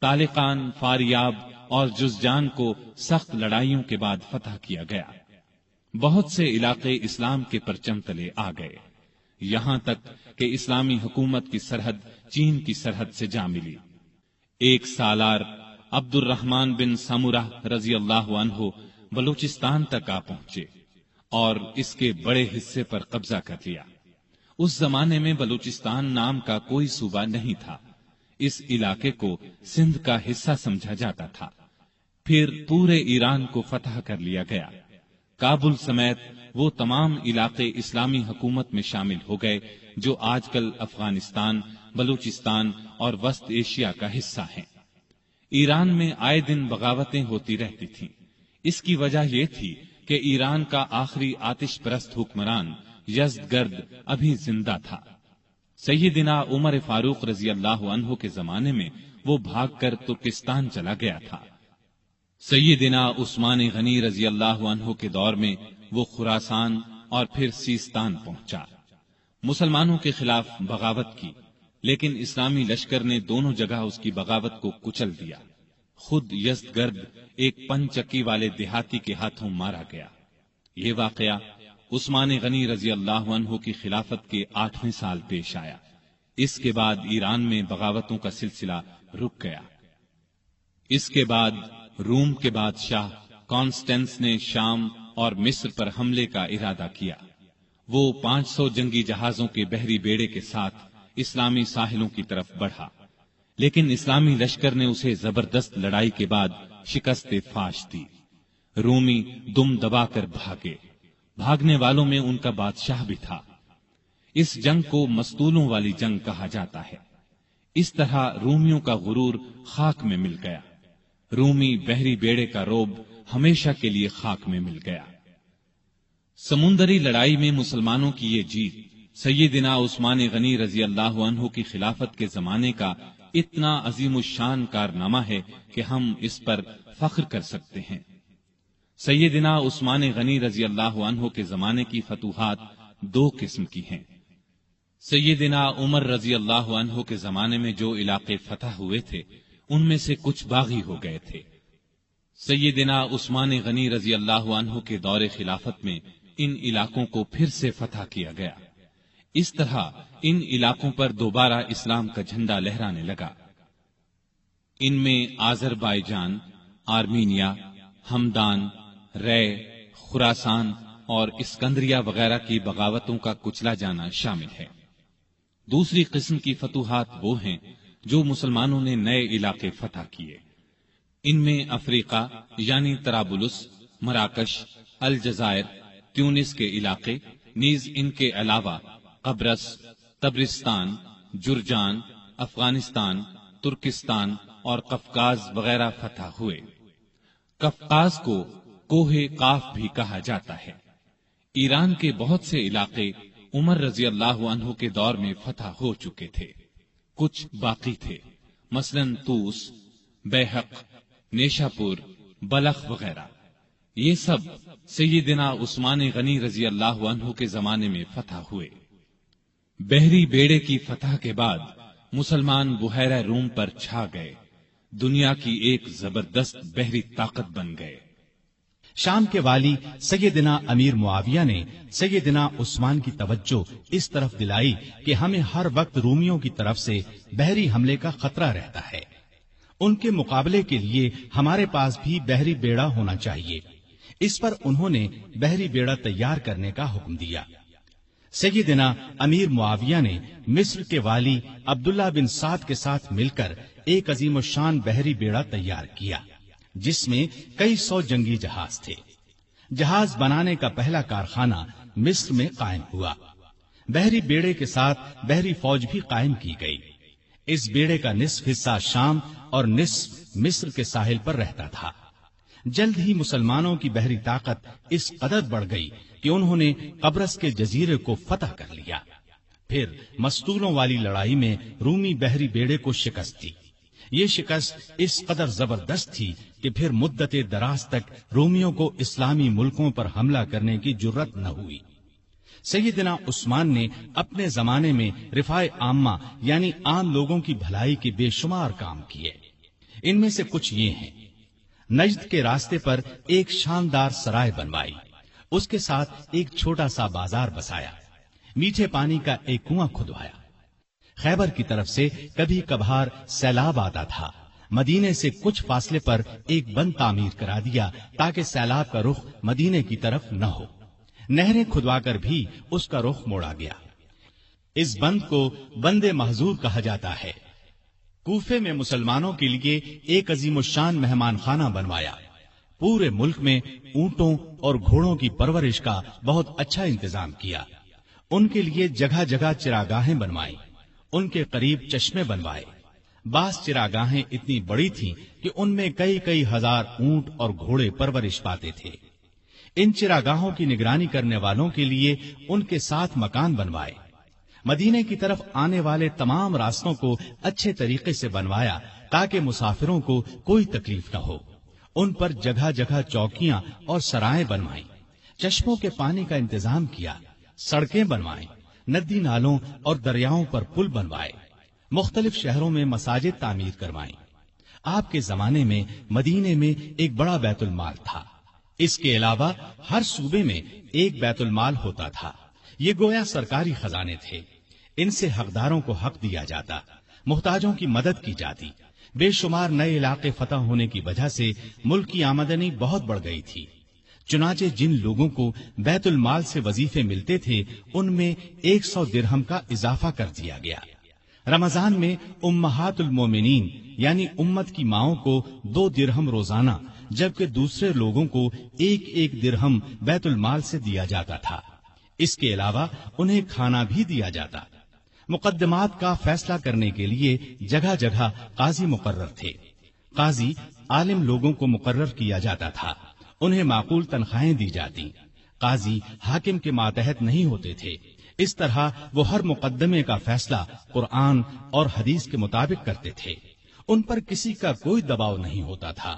طالقان، فاریاب اور جزجان کو سخت لڑائیوں کے بعد فتح کیا گیا۔ بہت سے علاقے اسلام کے پرچم تلے آ گئے، یہاں تک کہ اسلامی حکومت کی سرحد چین کی سرحد سے جا ملی۔ ایک سالار عبد الرحمن بن سمرہ رضی اللہ عنہ بلوچستان تک آ پہنچے اور اس کے بڑے حصے پر قبضہ کر لیا۔ اس زمانے میں بلوچستان نام کا کوئی صوبہ نہیں تھا، اس علاقے کو سندھ کا حصہ سمجھا جاتا تھا۔ پھر پورے ایران کو فتح کر لیا گیا۔ کابل سمیت وہ تمام علاقے اسلامی حکومت میں شامل ہو گئے جو آج کل افغانستان، بلوچستان اور وسط ایشیا کا حصہ ہیں۔ ایران میں آئے دن بغاوتیں ہوتی رہتی تھیں۔ اس کی وجہ یہ تھی کہ ایران کا آخری آتش پرست حکمران یزدگرد ابھی زندہ تھا۔ سیدنا عمر فاروق رضی اللہ عنہ کے زمانے میں وہ بھاگ کر ترکستان چلا گیا تھا۔ سیدنا عثمان غنی رضی اللہ عنہ کے دور میں وہ خراسان اور پھر سیستان پہنچا۔ مسلمانوں کے خلاف بغاوت کی، لیکن اسلامی لشکر نے دونوں جگہ اس کی بغاوت کو کچل دیا۔ خود یزدگرد ایک پن چکی والے دیہاتی کے ہاتھوں مارا گیا۔ یہ واقعہ عثمان غنی رضی اللہ عنہ کی خلافت کے 8ویں سال پیش آیا۔ اس کے بعد ایران میں بغاوتوں کا سلسلہ رک گیا۔ اس کے بعد روم کے بادشاہ کانسٹینس نے شام اور مصر پر حملے کا ارادہ کیا۔ وہ 500 جنگی جہازوں کے بحری بیڑے کے ساتھ اسلامی ساحلوں کی طرف بڑھا، لیکن اسلامی لشکر نے اسے زبردست لڑائی کے بعد شکست فاش دی۔ رومی دم دبا کر بھاگے۔ بھاگنے والوں میں ان کا بادشاہ بھی تھا۔ اس جنگ کو مستولوں والی جنگ کہا جاتا ہے۔ اس طرح رومیوں کا غرور خاک میں مل گیا۔ رومی بحری بیڑے کا روب ہمیشہ کے لیے خاک میں مل گیا۔ سمندری لڑائی میں مسلمانوں کی یہ جیت سیدنا عثمان غنی رضی اللہ عنہ کی خلافت کے زمانے کا اتنا عظیم الشان کارنامہ ہے کہ ہم اس پر فخر کر سکتے ہیں۔ سیدنا عثمان غنی رضی اللہ عنہ کے زمانے کی فتوحات دو قسم کی ہیں۔ سیدنا عمر رضی اللہ عنہ کے زمانے میں جو علاقے فتح ہوئے تھے ان میں سے کچھ باغی ہو گئے تھے۔ سیدنا عثمان غنی رضی اللہ عنہ کے دور خلافت میں ان علاقوں کو پھر سے فتح کیا گیا۔ اس طرح ان علاقوں پر دوبارہ اسلام کا جھنڈا لہرانے لگا۔ ان میں آذربائیجان، آرمینیا، ہمدان، رے، خراسان اور اسکندریہ وغیرہ کی بغاوتوں کا کچلا جانا شامل ہے۔ دوسری قسم کی فتوحات وہ ہیں جو مسلمانوں نے نئے علاقے فتح کیے۔ ان میں افریقہ یعنی طرابلس، مراکش، الجزائر، تیونس کے علاقے، نیز ان کے علاوہ قبرص، تبرستان، جرجان، افغانستان، ترکستان اور قفقاز وغیرہ فتح ہوئے۔ قفقاز کو کوہ قاف بھی کہا جاتا ہے۔ ایران کے بہت سے علاقے عمر رضی اللہ عنہ کے دور میں فتح ہو چکے تھے، کچھ باقی تھے، مثلا طوس، بیحق، نیشاپور، بلخ وغیرہ۔ یہ سب سیدنا عثمان غنی رضی اللہ عنہ کے زمانے میں فتح ہوئے۔ بحری بیڑے کی فتح کے بعد مسلمان بحیرہ روم پر چھا گئے، دنیا کی ایک زبردست بحری طاقت بن گئے۔ شام کے والی سیدنا امیر معاویہ نے سیدنا عثمان کی توجہ اس طرف دلائی کہ ہمیں ہر وقت رومیوں کی طرف سے بحری حملے کا خطرہ رہتا ہے، ان کے مقابلے کے لیے ہمارے پاس بھی بحری بیڑا ہونا چاہیے۔ اس پر انہوں نے بحری بیڑا تیار کرنے کا حکم دیا۔ سیدنا امیر معاویہ نے مصر کے والی عبداللہ بن سعد کے ساتھ مل کر ایک عظیم الشان بحری بیڑا تیار کیا جس میں کئی سو جنگی جہاز تھے۔ جہاز بنانے کا پہلا کارخانہ مصر میں قائم ہوا۔ بحری بیڑے کے ساتھ بحری فوج بھی قائم کی گئی۔ اس بیڑے کا نصف حصہ شام اور نصف مصر کے ساحل پر رہتا تھا۔ جلد ہی مسلمانوں کی بحری طاقت اس قدر بڑھ گئی کہ انہوں نے قبرص کے جزیرے کو فتح کر لیا۔ پھر مستولوں والی لڑائی میں رومی بحری بیڑے کو شکست دی۔ یہ شکست اس قدر زبردست تھی کہ پھر مدت دراز تک رومیوں کو اسلامی ملکوں پر حملہ کرنے کی جرت نہ ہوئی۔ سیدنا عثمان نے اپنے زمانے میں رفاع عامہ یعنی عام لوگوں کی بھلائی کے بے شمار کام کیے۔ ان میں سے کچھ یہ ہیں: نجد کے راستے پر ایک شاندار سرائے بنوائی، اس کے ساتھ ایک چھوٹا سا بازار بسایا، میٹھے پانی کا ایک کنواں کھدوایا۔ خیبر کی طرف سے کبھی کبھار سیلاب آتا تھا، مدینے سے کچھ فاصلے پر ایک بند تعمیر کرا دیا تاکہ سیلاب کا رخ مدینے کی طرف نہ ہو۔ نہریں کھدوا کر بھی اس کا رخ موڑا گیا۔ اس بند کو بند محظور کہا جاتا ہے۔ کوفے میں مسلمانوں کے لیے ایک عظیم الشان مہمان خانہ بنوایا۔ پورے ملک میں اونٹوں اور گھوڑوں کی پرورش کا بہت اچھا انتظام کیا۔ ان کے لیے جگہ جگہ چراگاہیں بنوائیں، ان کے قریب چشمے بنوائے۔ بعض چراگاہیں اتنی بڑی تھیں کہ ان میں کئی کئی ہزار اونٹ اور گھوڑے پرورش پاتے تھے۔ ان چراگاہوں کی نگرانی کرنے والوں کے لیے ان کے ساتھ مکان بنوائے۔ مدینے کی طرف آنے والے تمام راستوں کو اچھے طریقے سے بنوایا تاکہ مسافروں کو کوئی تکلیف نہ ہو۔ ان پر جگہ جگہ چوکیاں اور سرائیں بنوائیں، چشموں کے پانی کا انتظام کیا، سڑکیں بنوائیں، ندی نالوں اور دریاؤں پر پل بنوائے، مختلف شہروں میں مساجد تعمیر کروائیں۔ آپ کے زمانے میں مدینے میں ایک بڑا بیت المال تھا۔ اس کے علاوہ ہر صوبے میں ایک بیت المال ہوتا تھا۔ یہ گویا سرکاری خزانے تھے۔ ان سے حقداروں کو حق دیا جاتا، محتاجوں کی مدد کی جاتی۔ بے شمار نئے علاقے فتح ہونے کی وجہ سے ملک کی آمدنی بہت بڑھ گئی تھی۔ چنانچہ جن لوگوں کو بیت المال سے وظیفے ملتے تھے ان میں 100 درہم کا اضافہ کر دیا گیا۔ رمضان میں امہات المومنین یعنی امت کی ماؤں کو 2 درہم روزانہ، جبکہ دوسرے لوگوں کو 1 درہم بیت المال سے دیا جاتا تھا۔ اس کے علاوہ انہیں کھانا بھی دیا جاتا۔ مقدمات کا فیصلہ کرنے کے لیے جگہ جگہ قاضی مقرر تھے۔ قاضی عالم لوگوں کو مقرر کیا جاتا تھا، انہیں معقول تنخواہیں دی جاتی۔ قاضی حاکم کے ماتحت نہیں ہوتے تھے، اس طرح وہ ہر مقدمے کا فیصلہ قرآن اور حدیث کے مطابق کرتے تھے. ان پر کسی کا کوئی دباؤ نہیں ہوتا تھا.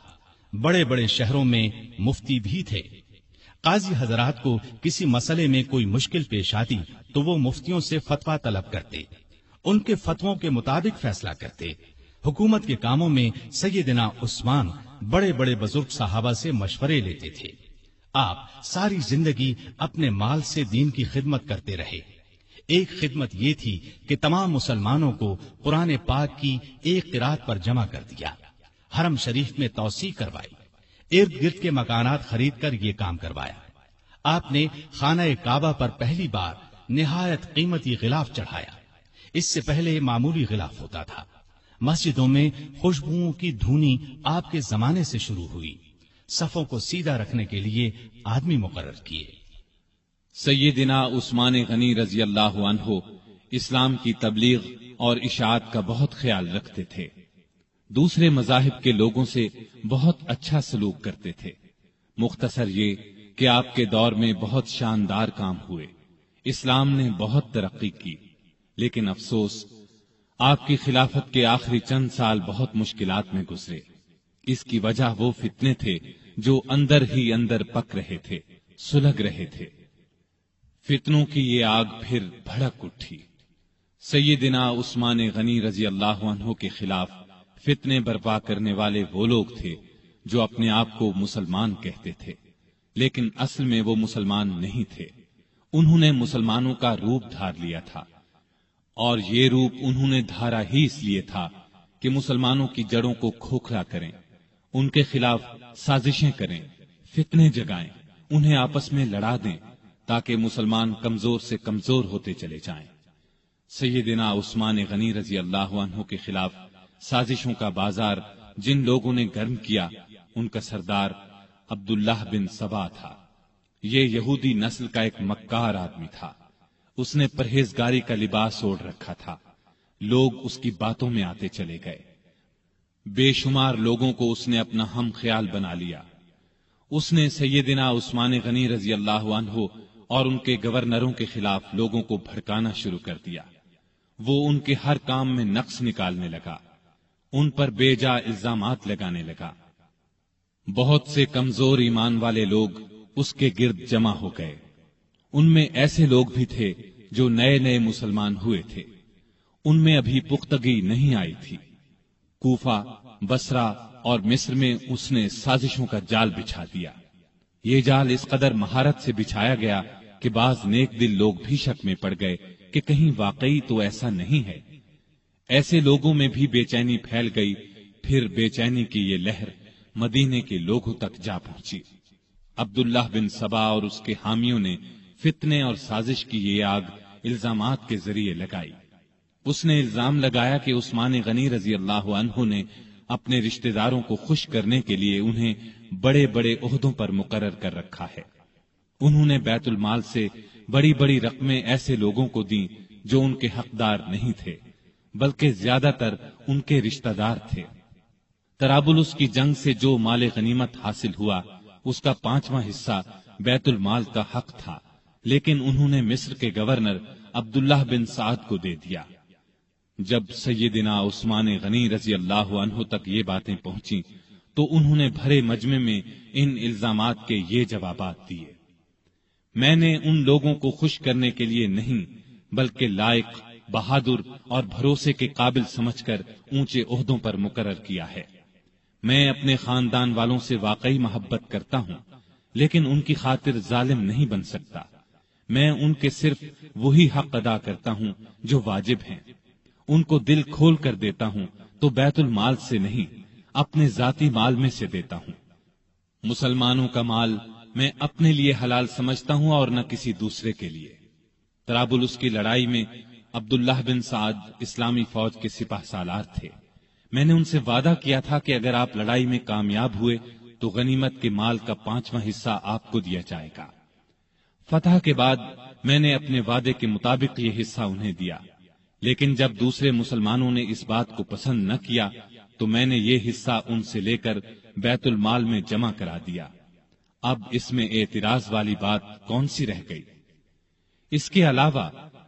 بڑے بڑے شہروں میں مفتی بھی تھے. قاضی حضرات کو کسی مسئلے میں کوئی مشکل پیش آتی تو وہ مفتیوں سے فتویٰ طلب کرتے، ان کے فتووں کے مطابق فیصلہ کرتے. حکومت کے کاموں میں سیدنا عثمان بڑے بڑے بزرگ صحابہ سے مشورے لیتے تھے. آپ ساری زندگی اپنے مال سے دین کی خدمت کرتے رہے. ایک خدمت یہ تھی کہ تمام مسلمانوں کو قرآن پاک کی ایک قرات پر جمع کر دیا، حرم شریف میں توسیع کروائی، ارد گرد کے مکانات خرید کر یہ کام کروایا. آپ نے خانہ کعبہ پر پہلی بار نہایت قیمتی غلاف چڑھایا. اس سے پہلے معمولی غلاف ہوتا تھا. مسجدوں میں خوشبوؤں کی دھونی آپ کے زمانے سے شروع ہوئی. صفوں کو سیدھا رکھنے کے لیے آدمی مقرر کیے. سیدنا عثمان غنی رضی اللہ عنہ اسلام کی تبلیغ اور اشاعت کا بہت خیال رکھتے تھے. دوسرے مذاہب کے لوگوں سے بہت اچھا سلوک کرتے تھے. مختصر یہ کہ آپ کے دور میں بہت شاندار کام ہوئے. اسلام نے بہت ترقی کی، لیکن افسوس آپ کی خلافت کے آخری چند سال بہت مشکلات میں گزرے. اس کی وجہ وہ فتنے تھے جو اندر ہی اندر پک رہے تھے، سلگ رہے تھے. فتنوں کی یہ آگ پھر بھڑک اٹھی. سیدنا عثمان غنی رضی اللہ عنہ کے خلاف فتنے برپا کرنے والے وہ لوگ تھے جو اپنے آپ کو مسلمان کہتے تھے، لیکن اصل میں وہ مسلمان نہیں تھے. انہوں نے مسلمانوں کا روپ دھار لیا تھا، اور یہ روپ انہوں نے دھارا ہی اس لیے تھا کہ مسلمانوں کی جڑوں کو کھوکھلا کریں، ان کے خلاف سازشیں کریں، فتنے جگائیں، انہیں آپس میں لڑا دیں تاکہ مسلمان کمزور سے کمزور ہوتے چلے جائیں. سیدنا عثمان غنی رضی اللہ عنہ کے خلاف سازشوں کا بازار جن لوگوں نے گرم کیا ان کا سردار عبداللہ بن سبا تھا. یہ یہودی نسل کا ایک مکار آدمی تھا. اس نے پرہیزگاری کا لباس اوڑھ رکھا تھا. لوگ اس کی باتوں میں آتے چلے گئے. بے شمار لوگوں کو اس نے اپنا ہم خیال بنا لیا. اس نے سیدنا عثمان غنی رضی اللہ عنہ اور ان کے گورنروں کے خلاف لوگوں کو بھڑکانا شروع کر دیا. وہ ان کے ہر کام میں نقص نکالنے لگا، ان پر بے جا الزامات لگانے لگا. بہت سے کمزور ایمان والے لوگ اس کے گرد جمع ہو گئے. ان میں ایسے لوگ بھی تھے جو نئے نئے مسلمان ہوئے تھے. ان میں ابھی پختگی نہیں آئی تھی. کوفہ، بصرہ اور مصر میں اس نے سازشوں کا جال بچھا دیا. یہ جال اس قدر مہارت سے بچھایا گیا کہ بعض نیک دل لوگ بھی شک میں پڑ گئے کہ کہیں واقعی تو ایسا نہیں ہے. ایسے لوگوں میں بھی بے چینی پھیل گئی. پھر بے چینی کی یہ لہر مدینے کے لوگوں تک جا پہنچی. عبداللہ بن سبا اور اس کے حامیوں نے فتنے اور سازش کی یہ آگ الزامات کے ذریعے لگائی. اس نے الزام لگایا کہ عثمان غنی رضی اللہ عنہ نے اپنے رشتہ داروں کو خوش کرنے کے لیے انہیں بڑے بڑے عہدوں پر مقرر کر رکھا ہے. انہوں نے بیت المال سے بڑی بڑی رقمیں ایسے لوگوں کو دیں جو ان کے حقدار نہیں تھے، بلکہ زیادہ تر ان کے رشتہ دار تھے. طرابلس کی جنگ سے جو مال غنیمت حاصل ہوا اس کا 5واں حصہ بیت المال کا حق تھا، لیکن انہوں نے مصر کے گورنر عبداللہ بن سعد کو دے دیا. جب سیدنا عثمان غنی رضی اللہ عنہ تک یہ باتیں پہنچی تو انہوں نے بھرے مجمع میں ان الزامات کے یہ جوابات دیے. میں نے ان لوگوں کو خوش کرنے کے لیے نہیں بلکہ لائق، بہادر اور بھروسے کے قابل سمجھ کر اونچے عہدوں پر مقرر کیا ہے. میں اپنے خاندان والوں سے واقعی محبت کرتا ہوں، لیکن ان کی خاطر ظالم نہیں بن سکتا. میں ان کے صرف وہی حق ادا کرتا ہوں جو واجب ہیں. ان کو دل کھول کر دیتا ہوں تو بیت المال سے نہیں، اپنے ذاتی مال میں سے دیتا ہوں. مسلمانوں کا مال میں اپنے لیے حلال سمجھتا ہوں اور نہ کسی دوسرے کے لیے. طرابلس کی لڑائی میں عبداللہ بن سعد اسلامی فوج کے سپاہ سالار تھے. میں نے ان سے وعدہ کیا تھا کہ اگر آپ لڑائی میں کامیاب ہوئے تو غنیمت کے مال کا 5واں حصہ آپ کو دیا جائے گا. فتح کے بعد میں نے اپنے وعدے کے مطابق یہ حصہ انہیں دیا، لیکن جب دوسرے مسلمانوں نے اس بات کو پسند نہ کیا تو میں نے یہ حصہ ان سے لے کر بیت المال میں جمع کرا دیا. اب اس میں اعتراض والی بات کون سی رہ گئی؟ اس کے علاوہ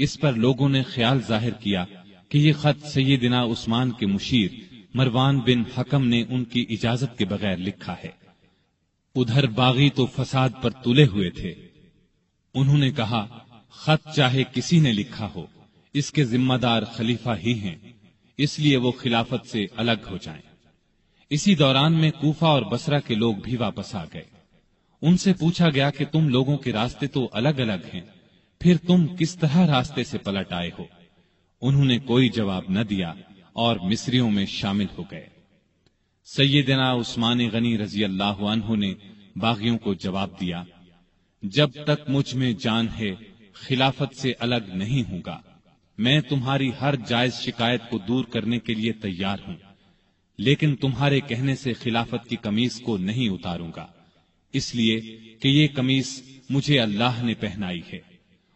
اس پر لوگوں نے خیال ظاہر کیا کہ یہ خط سیدنا عثمان کے مشیر مروان بن حکم نے ان کی اجازت کے بغیر لکھا ہے۔ ادھر باغی تو فساد پر تلے ہوئے تھے۔ انہوں نے کہا، خط چاہے کسی نے لکھا ہو، اس کے ذمہ دار خلیفہ ہی ہیں، اس لیے وہ خلافت سے الگ ہو جائیں۔ اسی دوران میں کوفہ اور بصرہ کے لوگ بھی واپس آ گئے۔ ان سے پوچھا گیا کہ تم لوگوں کے راستے تو الگ الگ ہیں، پھر تم کس طرح راستے سے پلٹ آئے ہو؟ انہوں نے کوئی جواب نہ دیا اور مصریوں میں شامل ہو گئے۔ سیدنا عثمان غنی رضی اللہ عنہ نے باغیوں کو جواب دیا، جب تک مجھ میں جان ہے خلافت سے الگ نہیں ہوں گا۔ میں تمہاری ہر جائز شکایت کو دور کرنے کے لیے تیار ہوں، لیکن تمہارے کہنے سے خلافت کی قمیص کو نہیں اتاروں گا، اس لیے کہ یہ قمیص مجھے اللہ نے پہنائی ہے،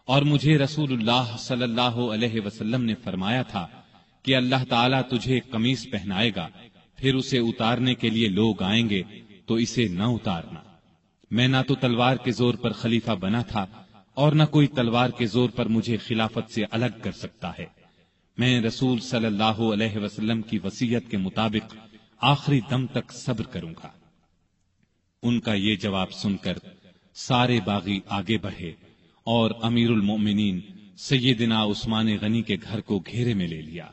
اور مجھے رسول اللہ صلی اللہ علیہ وسلم نے فرمایا تھا کہ اللہ تعالیٰ تجھے قمیص پہنائے گا، پھر اسے اتارنے کے لیے لوگ آئیں گے تو اسے نہ اتارنا۔ میں نہ تو تلوار کے زور پر خلیفہ بنا تھا اور نہ کوئی تلوار کے زور پر مجھے خلافت سے الگ کر سکتا ہے۔ میں رسول صلی اللہ علیہ وسلم کی وصیت کے مطابق آخری دم تک صبر کروں گا۔ ان کا یہ جواب سن کر سارے باغی آگے بڑھے اور امیر المؤمنین سیدنا عثمان غنی کے گھر کو گھیرے میں لے لیا۔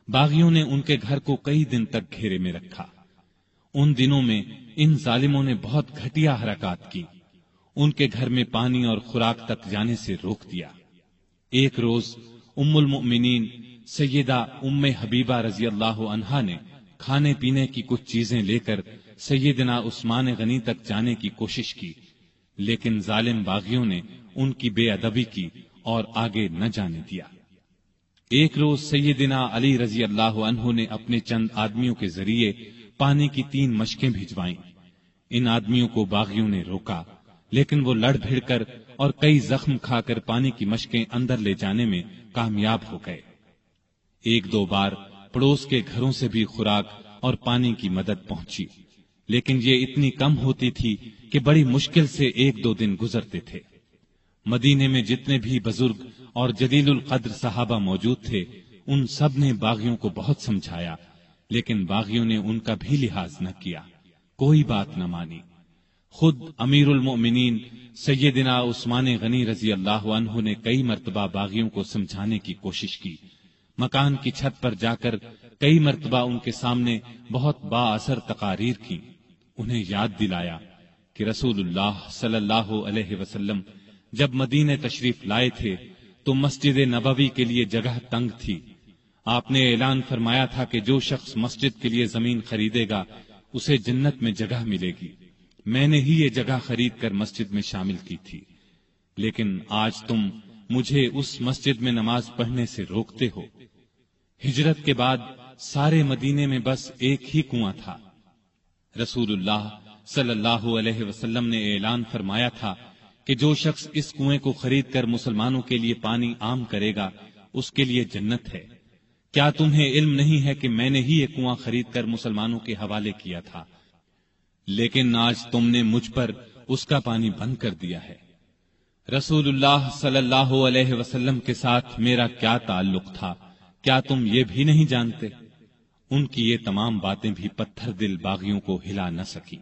باغیوں نے ان کے گھر کو کئی دن تک گھیرے میں رکھا۔ ان دنوں میں ان ظالموں نے بہت گھٹیا حرکات کی، ان کے گھر میں پانی اور خوراک تک جانے سے روک دیا۔ ایک روز ام المؤمنین سیدہ ام حبیبہ رضی اللہ عنہا نے کھانے پینے کی کچھ چیزیں لے کر سیدنا عثمان غنی تک جانے کی کوشش کی، لیکن ظالم باغیوں نے ان کی بے ادبی کی اور آگے نہ جانے دیا۔ ایک روز سیدنا علی رضی اللہ عنہ نے اپنے چند آدمیوں کے ذریعے پانی کی 3 مشکیں بھجوائیں۔ ان آدمیوں کو باغیوں نے روکا، لیکن وہ لڑ بھڑ کر اور کئی زخم کھا کر پانی کی مشکیں اندر لے جانے میں کامیاب ہو گئے۔ 1-2 بار پڑوس کے گھروں سے بھی خوراک اور پانی کی مدد پہنچی، لیکن یہ اتنی کم ہوتی تھی کہ بڑی مشکل سے 1-2 دن گزرتے تھے۔ مدینے میں جتنے بھی بزرگ اور جلیل القدر صحابہ موجود تھے، ان سب نے باغیوں کو بہت سمجھایا، لیکن باغیوں نے ان کا بھی لحاظ نہ کیا، کوئی بات نہ مانی۔ خود امیر المؤمنین سیدنا عثمان غنی رضی اللہ عنہ نے کئی مرتبہ باغیوں کو سمجھانے کی کوشش کی، مکان کی چھت پر جا کر کئی مرتبہ ان کے سامنے بہت با اثر تقاریر کی، انہیں یاد دلایا کہ رسول اللہ صلی اللہ علیہ وسلم جب مدینے تشریف لائے تھے تو مسجد نبوی کے لیے جگہ تنگ تھی۔ آپ نے اعلان فرمایا تھا کہ جو شخص مسجد کے لیے زمین خریدے گا اسے جنت میں جگہ ملے گی۔ میں نے ہی یہ جگہ خرید کر مسجد میں شامل کی تھی، لیکن آج تم مجھے اس مسجد میں نماز پڑھنے سے روکتے ہو۔ ہجرت کے بعد سارے مدینے میں بس ایک ہی کنواں تھا۔ رسول اللہ صلی اللہ علیہ وسلم نے اعلان فرمایا تھا کہ جو شخص اس کنویں کو خرید کر مسلمانوں کے لیے پانی عام کرے گا اس کے لیے جنت ہے۔ کیا تمہیں علم نہیں ہے کہ میں نے ہی یہ کنواں خرید کر مسلمانوں کے حوالے کیا تھا، لیکن آج تم نے مجھ پر اس کا پانی بند کر دیا ہے۔ رسول اللہ صلی اللہ علیہ وسلم کے ساتھ میرا کیا تعلق تھا، کیا تم یہ بھی نہیں جانتے؟ ان کی یہ تمام باتیں بھی پتھر دل باغیوں کو ہلا نہ سکی۔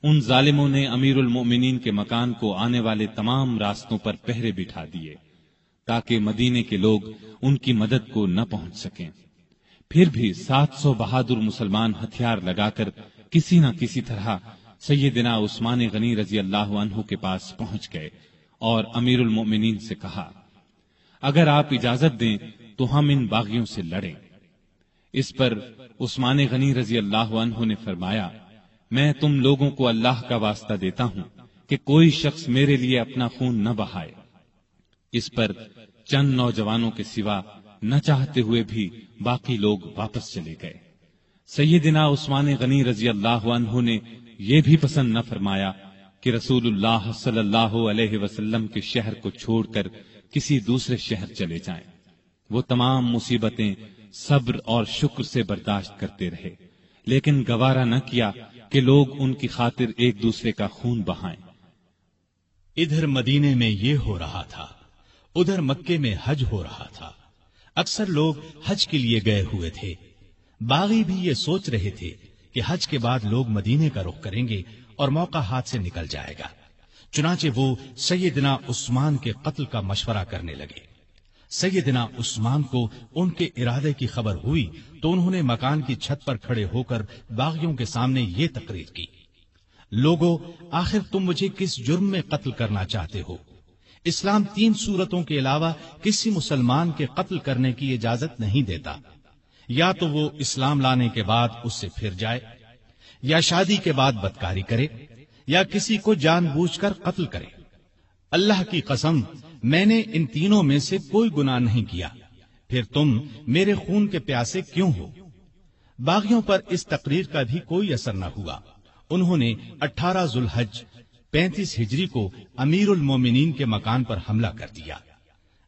ان ظالموں نے امیر المؤمنین کے مکان کو آنے والے تمام راستوں پر پہرے بٹھا دیے تاکہ مدینے کے لوگ ان کی مدد کو نہ پہنچ سکیں۔ پھر بھی 700 بہادر مسلمان ہتھیار لگا کر کسی نہ کسی طرح سیدنا عثمان غنی رضی اللہ عنہ کے پاس پہنچ گئے اور امیر المؤمنین سے کہا، اگر آپ اجازت دیں تو ہم ان باغیوں سے لڑیں۔ اس پر عثمان غنی رضی اللہ عنہ نے فرمایا، میں تم لوگوں کو اللہ کا واسطہ دیتا ہوں کہ کوئی شخص میرے لیے اپنا خون نہ بہائے۔ اس پر چند نوجوانوں کے سوا نہ چاہتے ہوئے بھی باقی لوگ واپس چلے گئے۔ سیدنا عثمان غنی رضی اللہ عنہ نے یہ بھی پسند نہ فرمایا کہ رسول اللہ صلی اللہ علیہ وسلم کے شہر کو چھوڑ کر کسی دوسرے شہر چلے جائیں۔ وہ تمام مصیبتیں صبر اور شکر سے برداشت کرتے رہے، لیکن گوارا نہ کیا کہ لوگ ان کی خاطر ایک دوسرے کا خون بہائیں۔ ادھر مدینے میں یہ ہو رہا تھا، ادھر مکے میں حج ہو رہا تھا، اکثر لوگ حج کے لیے گئے ہوئے تھے۔ باغی بھی یہ سوچ رہے تھے کہ حج کے بعد لوگ مدینے کا رخ کریں گے اور موقع ہاتھ سے نکل جائے گا، چنانچہ وہ سیدنا عثمان کے قتل کا مشورہ کرنے لگے۔ سیدنا عثمان کو ان کے ارادے کی خبر ہوئی تو انہوں نے مکان کی چھت پر کھڑے ہو کر باغیوں کے سامنے یہ تقریر کی: لوگو، آخر تم مجھے کس جرم میں قتل کرنا چاہتے ہو؟ اسلام 3 صورتوں کے علاوہ کسی مسلمان کے قتل کرنے کی اجازت نہیں دیتا، یا تو وہ اسلام لانے کے بعد اس سے پھر جائے، یا شادی کے بعد بدکاری کرے، یا کسی کو جان بوجھ کر قتل کرے۔ اللہ کی قسم، میں نے ان تینوں میں سے کوئی گناہ نہیں کیا، پھر تم میرے خون کے پیاسے کیوں ہو؟ باغیوں پر اس تقریر کا بھی کوئی اثر نہ ہوا۔ انہوں نے 18 ذوالحج 35 ہجری کو امیر المومنین کے مکان پر حملہ کر دیا۔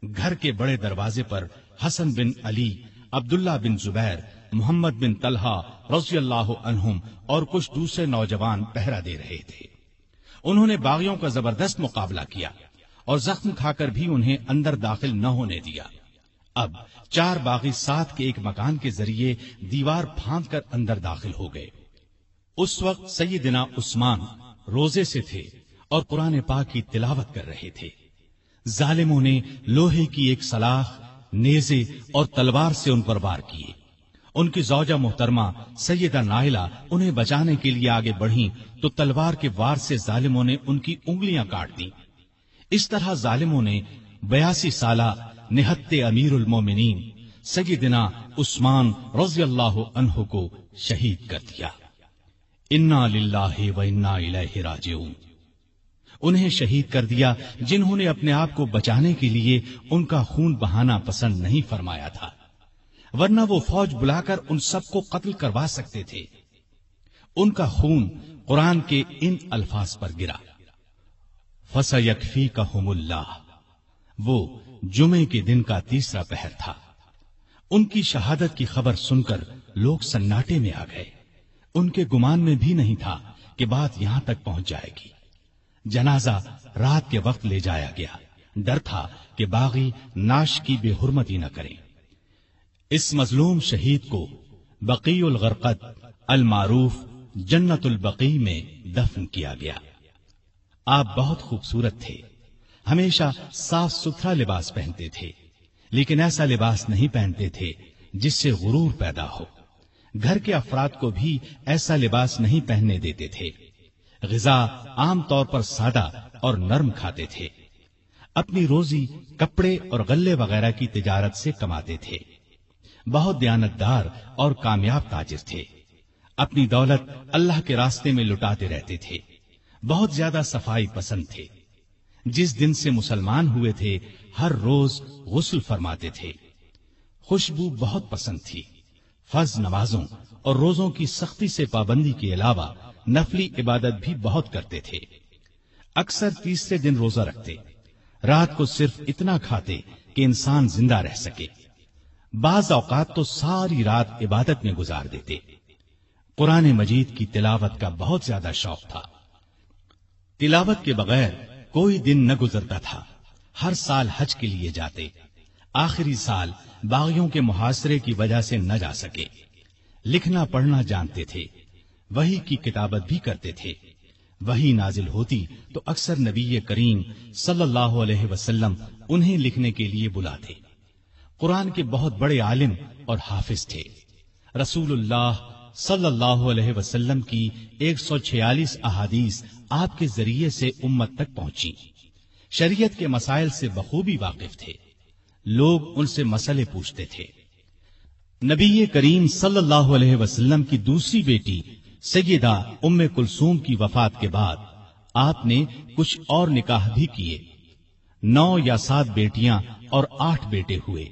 گھر کے بڑے دروازے پر حسن بن علی، عبداللہ بن زبیر، محمد بن طلحہ رضی اللہ عنہم اور کچھ دوسرے نوجوان پہرا دے رہے تھے۔ انہوں نے باغیوں کا زبردست مقابلہ کیا اور زخم کھا کر بھی انہیں اندر داخل نہ ہونے دیا۔ اب 4 باغی ساتھ کے ایک مکان کے ذریعے دیوار پھاند کر اندر داخل ہو گئے۔ اس وقت سیدنا عثمان روزے سے تھے اور قرآن پاک کی تلاوت کر رہے تھے۔ ظالموں نے لوہے کی ایک سلاخ، نیزے اور تلوار سے ان پر وار کیے۔ ان کی زوجہ محترمہ سیدہ نائلہ انہیں بچانے کے لیے آگے بڑھیں تو تلوار کے وار سے ظالموں نے ان کی انگلیاں کاٹ دیں۔ اس طرح ظالموں نے 82 سالہ نہتے امیر المومنین سیدنا عثمان رضی اللہ عنہ کو شہید کر دیا۔ انا للہ و انا الیہ راجعون۔ انہیں شہید کر دیا جنہوں نے اپنے آپ کو بچانے کے لیے ان کا خون بہانا پسند نہیں فرمایا تھا، ورنہ وہ فوج بلا کر ان سب کو قتل کروا سکتے تھے۔ ان کا خون قرآن کے ان الفاظ پر گرا: فَسَيَكْفِيكَهُمُ اللَّهُ۔ وہ جمعے کے دن کا تیسرا پہر تھا۔ ان کی شہادت کی خبر سن کر لوگ سناٹے میں آ گئے۔ ان کے گمان میں بھی نہیں تھا کہ بات یہاں تک پہنچ جائے گی۔ جنازہ رات کے وقت لے جایا گیا، ڈر تھا کہ باغی ناش کی بے حرمتی نہ کریں۔ اس مظلوم شہید کو بقیع الغرقد المعروف جنت البقیع میں دفن کیا گیا۔ آپ بہت خوبصورت تھے، ہمیشہ صاف ستھرا لباس پہنتے تھے، لیکن ایسا لباس نہیں پہنتے تھے جس سے غرور پیدا ہو۔ گھر کے افراد کو بھی ایسا لباس نہیں پہننے دیتے تھے۔ غذا عام طور پر سادہ اور نرم کھاتے تھے۔ اپنی روزی کپڑے اور غلے وغیرہ کی تجارت سے کماتے تھے۔ بہت دیانتدار اور کامیاب تاجر تھے۔ اپنی دولت اللہ کے راستے میں لٹاتے رہتے تھے۔ بہت زیادہ صفائی پسند تھے۔ جس دن سے مسلمان ہوئے تھے ہر روز غسل فرماتے تھے۔ خوشبو بہت پسند تھی۔ فرض نمازوں اور روزوں کی سختی سے پابندی کے علاوہ نفلی عبادت بھی بہت کرتے تھے۔ اکثر تیسرے دن روزہ رکھتے، رات کو صرف اتنا کھاتے کہ انسان زندہ رہ سکے۔ بعض اوقات تو ساری رات عبادت میں گزار دیتے۔ قرآن مجید کی تلاوت کا بہت زیادہ شوق تھا۔ تلاوت کے بغیر کوئی دن نہ گزرتا تھا۔ ہر سال حج کے لیے جاتے، آخری سال باغیوں کے محاصرے کی وجہ سے نہ جا سکے۔ لکھنا پڑھنا جانتے تھے، وحی کی کتابت بھی کرتے تھے۔ وحی نازل ہوتی تو اکثر نبی کریم صلی اللہ علیہ وسلم انہیں لکھنے کے لیے بلاتے۔ قرآن کے بہت بڑے عالم اور حافظ تھے۔ رسول اللہ صلی اللہ علیہ وسلم کی 146 احادیث آپ کے ذریعے سے امت تک پہنچی۔ شریعت کے مسائل سے بخوبی واقف تھے۔ لوگ ان سے مسئلے پوچھتے تھے۔ نبی کریم صلی اللہ علیہ وسلم کی دوسری بیٹی سیدہ ام کلثوم کی وفات کے بعد آپ نے کچھ اور نکاح بھی کیے۔ 9 یا 7 بیٹیاں اور 8 بیٹے ہوئے۔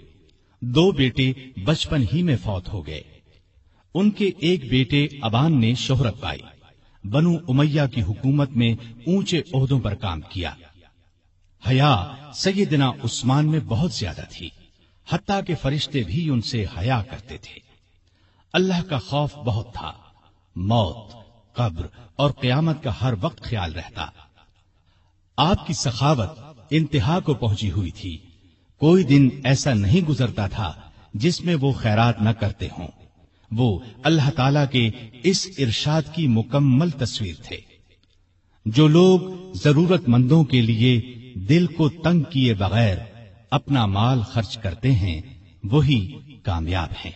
2 بیٹے بچپن ہی میں فوت ہو گئے۔ ان کے ایک بیٹے ابان نے شہرت پائی، بنو امیہ کی حکومت میں اونچے عہدوں پر کام کیا۔ حیا سیدنا عثمان میں بہت زیادہ تھی، حتیٰ کہ فرشتے بھی ان سے حیا کرتے تھے۔ اللہ کا خوف بہت تھا، موت، قبر اور قیامت کا ہر وقت خیال رہتا۔ آپ کی سخاوت انتہا کو پہنچی ہوئی تھی، کوئی دن ایسا نہیں گزرتا تھا جس میں وہ خیرات نہ کرتے ہوں۔ وہ اللہ تعالی کے اس ارشاد کی مکمل تصویر تھے۔ جو لوگ ضرورت مندوں کے لیے دل کو تنگ کیے بغیر اپنا مال خرچ کرتے ہیں وہی کامیاب ہیں۔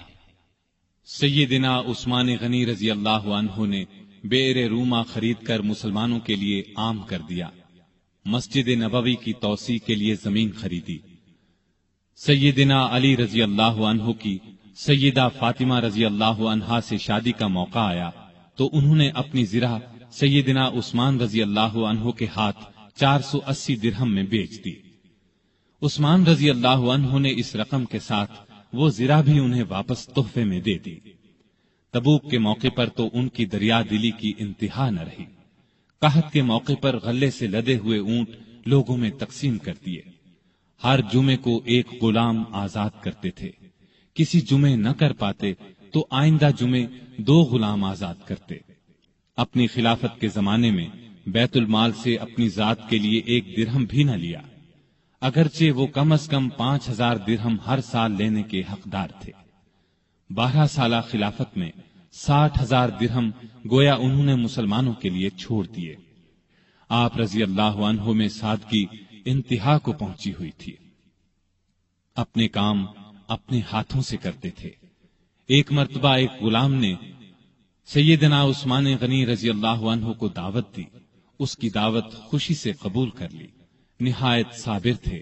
سیدنا عثمان غنی رضی اللہ عنہ نے بئر روما خرید کر مسلمانوں کے لیے عام کر دیا، مسجد نبوی کی توسیع کے لیے زمین خریدی۔ سیدنا علی رضی اللہ عنہ کی سیدہ فاطمہ رضی اللہ عنہا سے شادی کا موقع آیا تو انہوں نے اپنی زرہ سیدنا عثمان رضی اللہ عنہ کے ہاتھ 480 درہم میں بیچ دی۔ عثمان رضی اللہ عنہ نے اس رقم کے ساتھ وہ زرہ بھی انہیں واپس تحفے میں دے دی۔ تبوک کے موقع پر تو ان کی دریا دلی کی انتہا نہ رہی۔ قحط کے موقع پر غلے سے لدے ہوئے اونٹ لوگوں میں تقسیم کر دیے۔ ہر جمعے کو ایک غلام آزاد کرتے تھے، کسی جمعے نہ کر پاتے تو آئندہ جمعے 2 غلام آزاد کرتے۔ اپنی خلافت کے زمانے میں بیت المال سے اپنی ذات کے لیے 1 درہم بھی نہ لیا، اگرچہ وہ کم از کم 5000 درہم ہر سال لینے کے حقدار تھے۔ 12 سالہ خلافت میں 60,000 درہم گویا انہوں نے مسلمانوں کے لیے چھوڑ دیے۔ آپ رضی اللہ عنہ میں سادگی انتہا کو پہنچی ہوئی تھی۔ اپنے کام اپنے ہاتھوں سے کرتے تھے۔ ایک مرتبہ ایک غلام نے سیدنا عثمان غنی رضی اللہ عنہ کو دعوت دی، اس کی دعوت خوشی سے قبول کر لی۔ نہایت صابر تھے،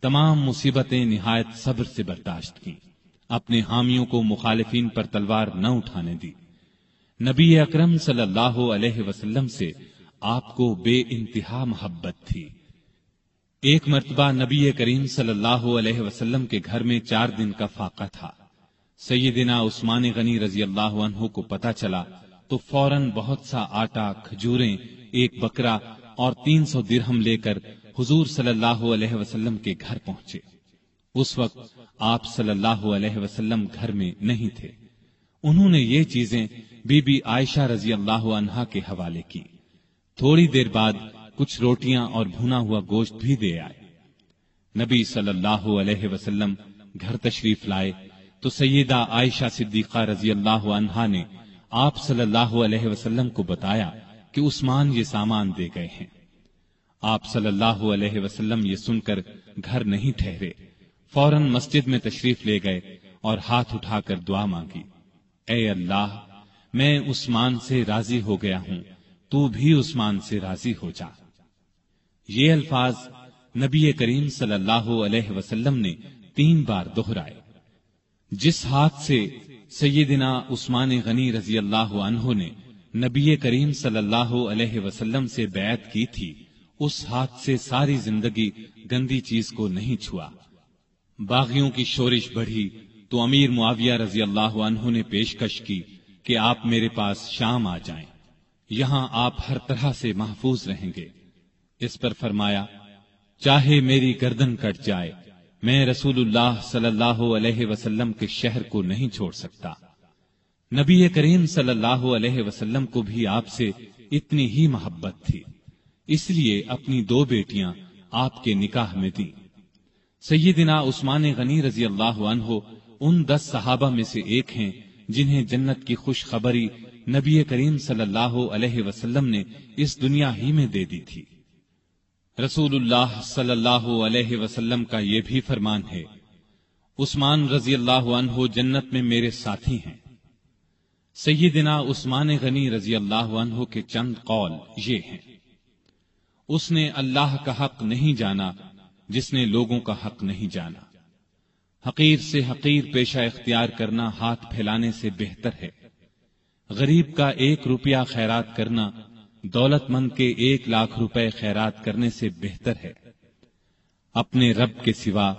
تمام مصیبتیں نہایت صبر سے برداشت کی، اپنے حامیوں کو مخالفین پر تلوار نہ اٹھانے دی۔ نبی اکرم صلی اللہ علیہ وسلم سے آپ کو بے انتہا محبت تھی۔ ایک مرتبہ نبی کریم صلی اللہ علیہ وسلم کے گھر میں 4 دن کا فاقہ تھا۔ سیدنا عثمان غنی رضی اللہ عنہ کو پتہ چلا تو فوراً بہت سا آٹا، کھجوریں، 1 بکرا اور 300 درہم لے کر حضور صلی اللہ علیہ وسلم کے گھر پہنچے۔ اس وقت آپ صلی اللہ علیہ وسلم گھر میں نہیں تھے۔ انہوں نے یہ چیزیں بی بی عائشہ رضی اللہ عنہا کے حوالے کی۔ تھوڑی دیر بعد کچھ روٹیاں اور بھنا ہوا گوشت بھی دے آئے۔ نبی صلی اللہ علیہ وسلم گھر تشریف لائے تو سیدہ عائشہ صدیقہ رضی اللہ عنہا نے آپ صلی اللہ علیہ وسلم کو بتایا کہ عثمان یہ سامان دے گئے ہیں۔ آپ صلی اللہ علیہ وسلم یہ سن کر گھر نہیں ٹھہرے، فوراً مسجد میں تشریف لے گئے اور ہاتھ اٹھا کر دعا مانگی، اے اللہ، میں عثمان سے راضی ہو گیا ہوں، تو بھی عثمان سے راضی ہو جا۔ یہ الفاظ نبی کریم صلی اللہ علیہ وسلم نے 3 بار دہرائے۔ جس ہاتھ سے سیدنا عثمان غنی رضی اللہ عنہ نے نبی کریم صلی اللہ علیہ وسلم سے بیعت کی تھی، اس ہاتھ سے ساری زندگی گندی چیز کو نہیں چھوا۔ باغیوں کی شورش بڑھی تو امیر معاویہ رضی اللہ عنہ نے پیشکش کی کہ آپ میرے پاس شام آ جائیں، یہاں آپ ہر طرح سے محفوظ رہیں گے۔ اس پر فرمایا، چاہے میری گردن کٹ جائے، میں رسول اللہ صلی اللہ علیہ وسلم کے شہر کو نہیں چھوڑ سکتا۔ نبی کریم صلی اللہ علیہ وسلم کو بھی آپ سے اتنی ہی محبت تھی، اس لیے اپنی 2 بیٹیاں آپ کے نکاح میں دیں۔ سیدنا عثمان غنی رضی اللہ عنہ ان 10 صحابہ میں سے ایک ہیں جنہیں جنت کی خوشخبری نبی کریم صلی اللہ علیہ وسلم نے اس دنیا ہی میں دے دی تھی۔ رسول اللہ صلی اللہ علیہ وسلم کا یہ بھی فرمان ہے، عثمان رضی اللہ عنہ جنت میں میرے ساتھی ہیں۔ سیدنا عثمان غنی رضی اللہ عنہ کے چند قول یہ ہیں، اس نے اللہ کا حق نہیں جانا جس نے لوگوں کا حق نہیں جانا۔ حقیر سے حقیر پیشہ اختیار کرنا ہاتھ پھیلانے سے بہتر ہے۔ غریب کا 1 روپیہ خیرات کرنا دولت مند کے 1 لاکھ روپے خیرات کرنے سے بہتر ہے۔ اپنے رب کے سوا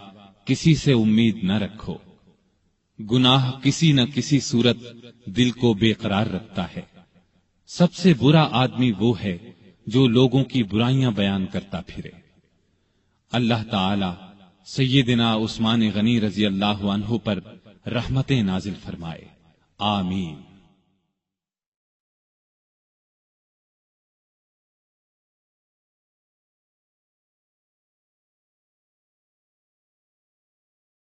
کسی سے امید نہ رکھو۔ گناہ کسی نہ کسی صورت دل کو بے قرار رکھتا ہے۔ سب سے برا آدمی وہ ہے جو لوگوں کی برائیاں بیان کرتا پھرے۔ اللہ تعالی سیدنا عثمان غنی رضی اللہ عنہ پر رحمتیں نازل فرمائے، آمین۔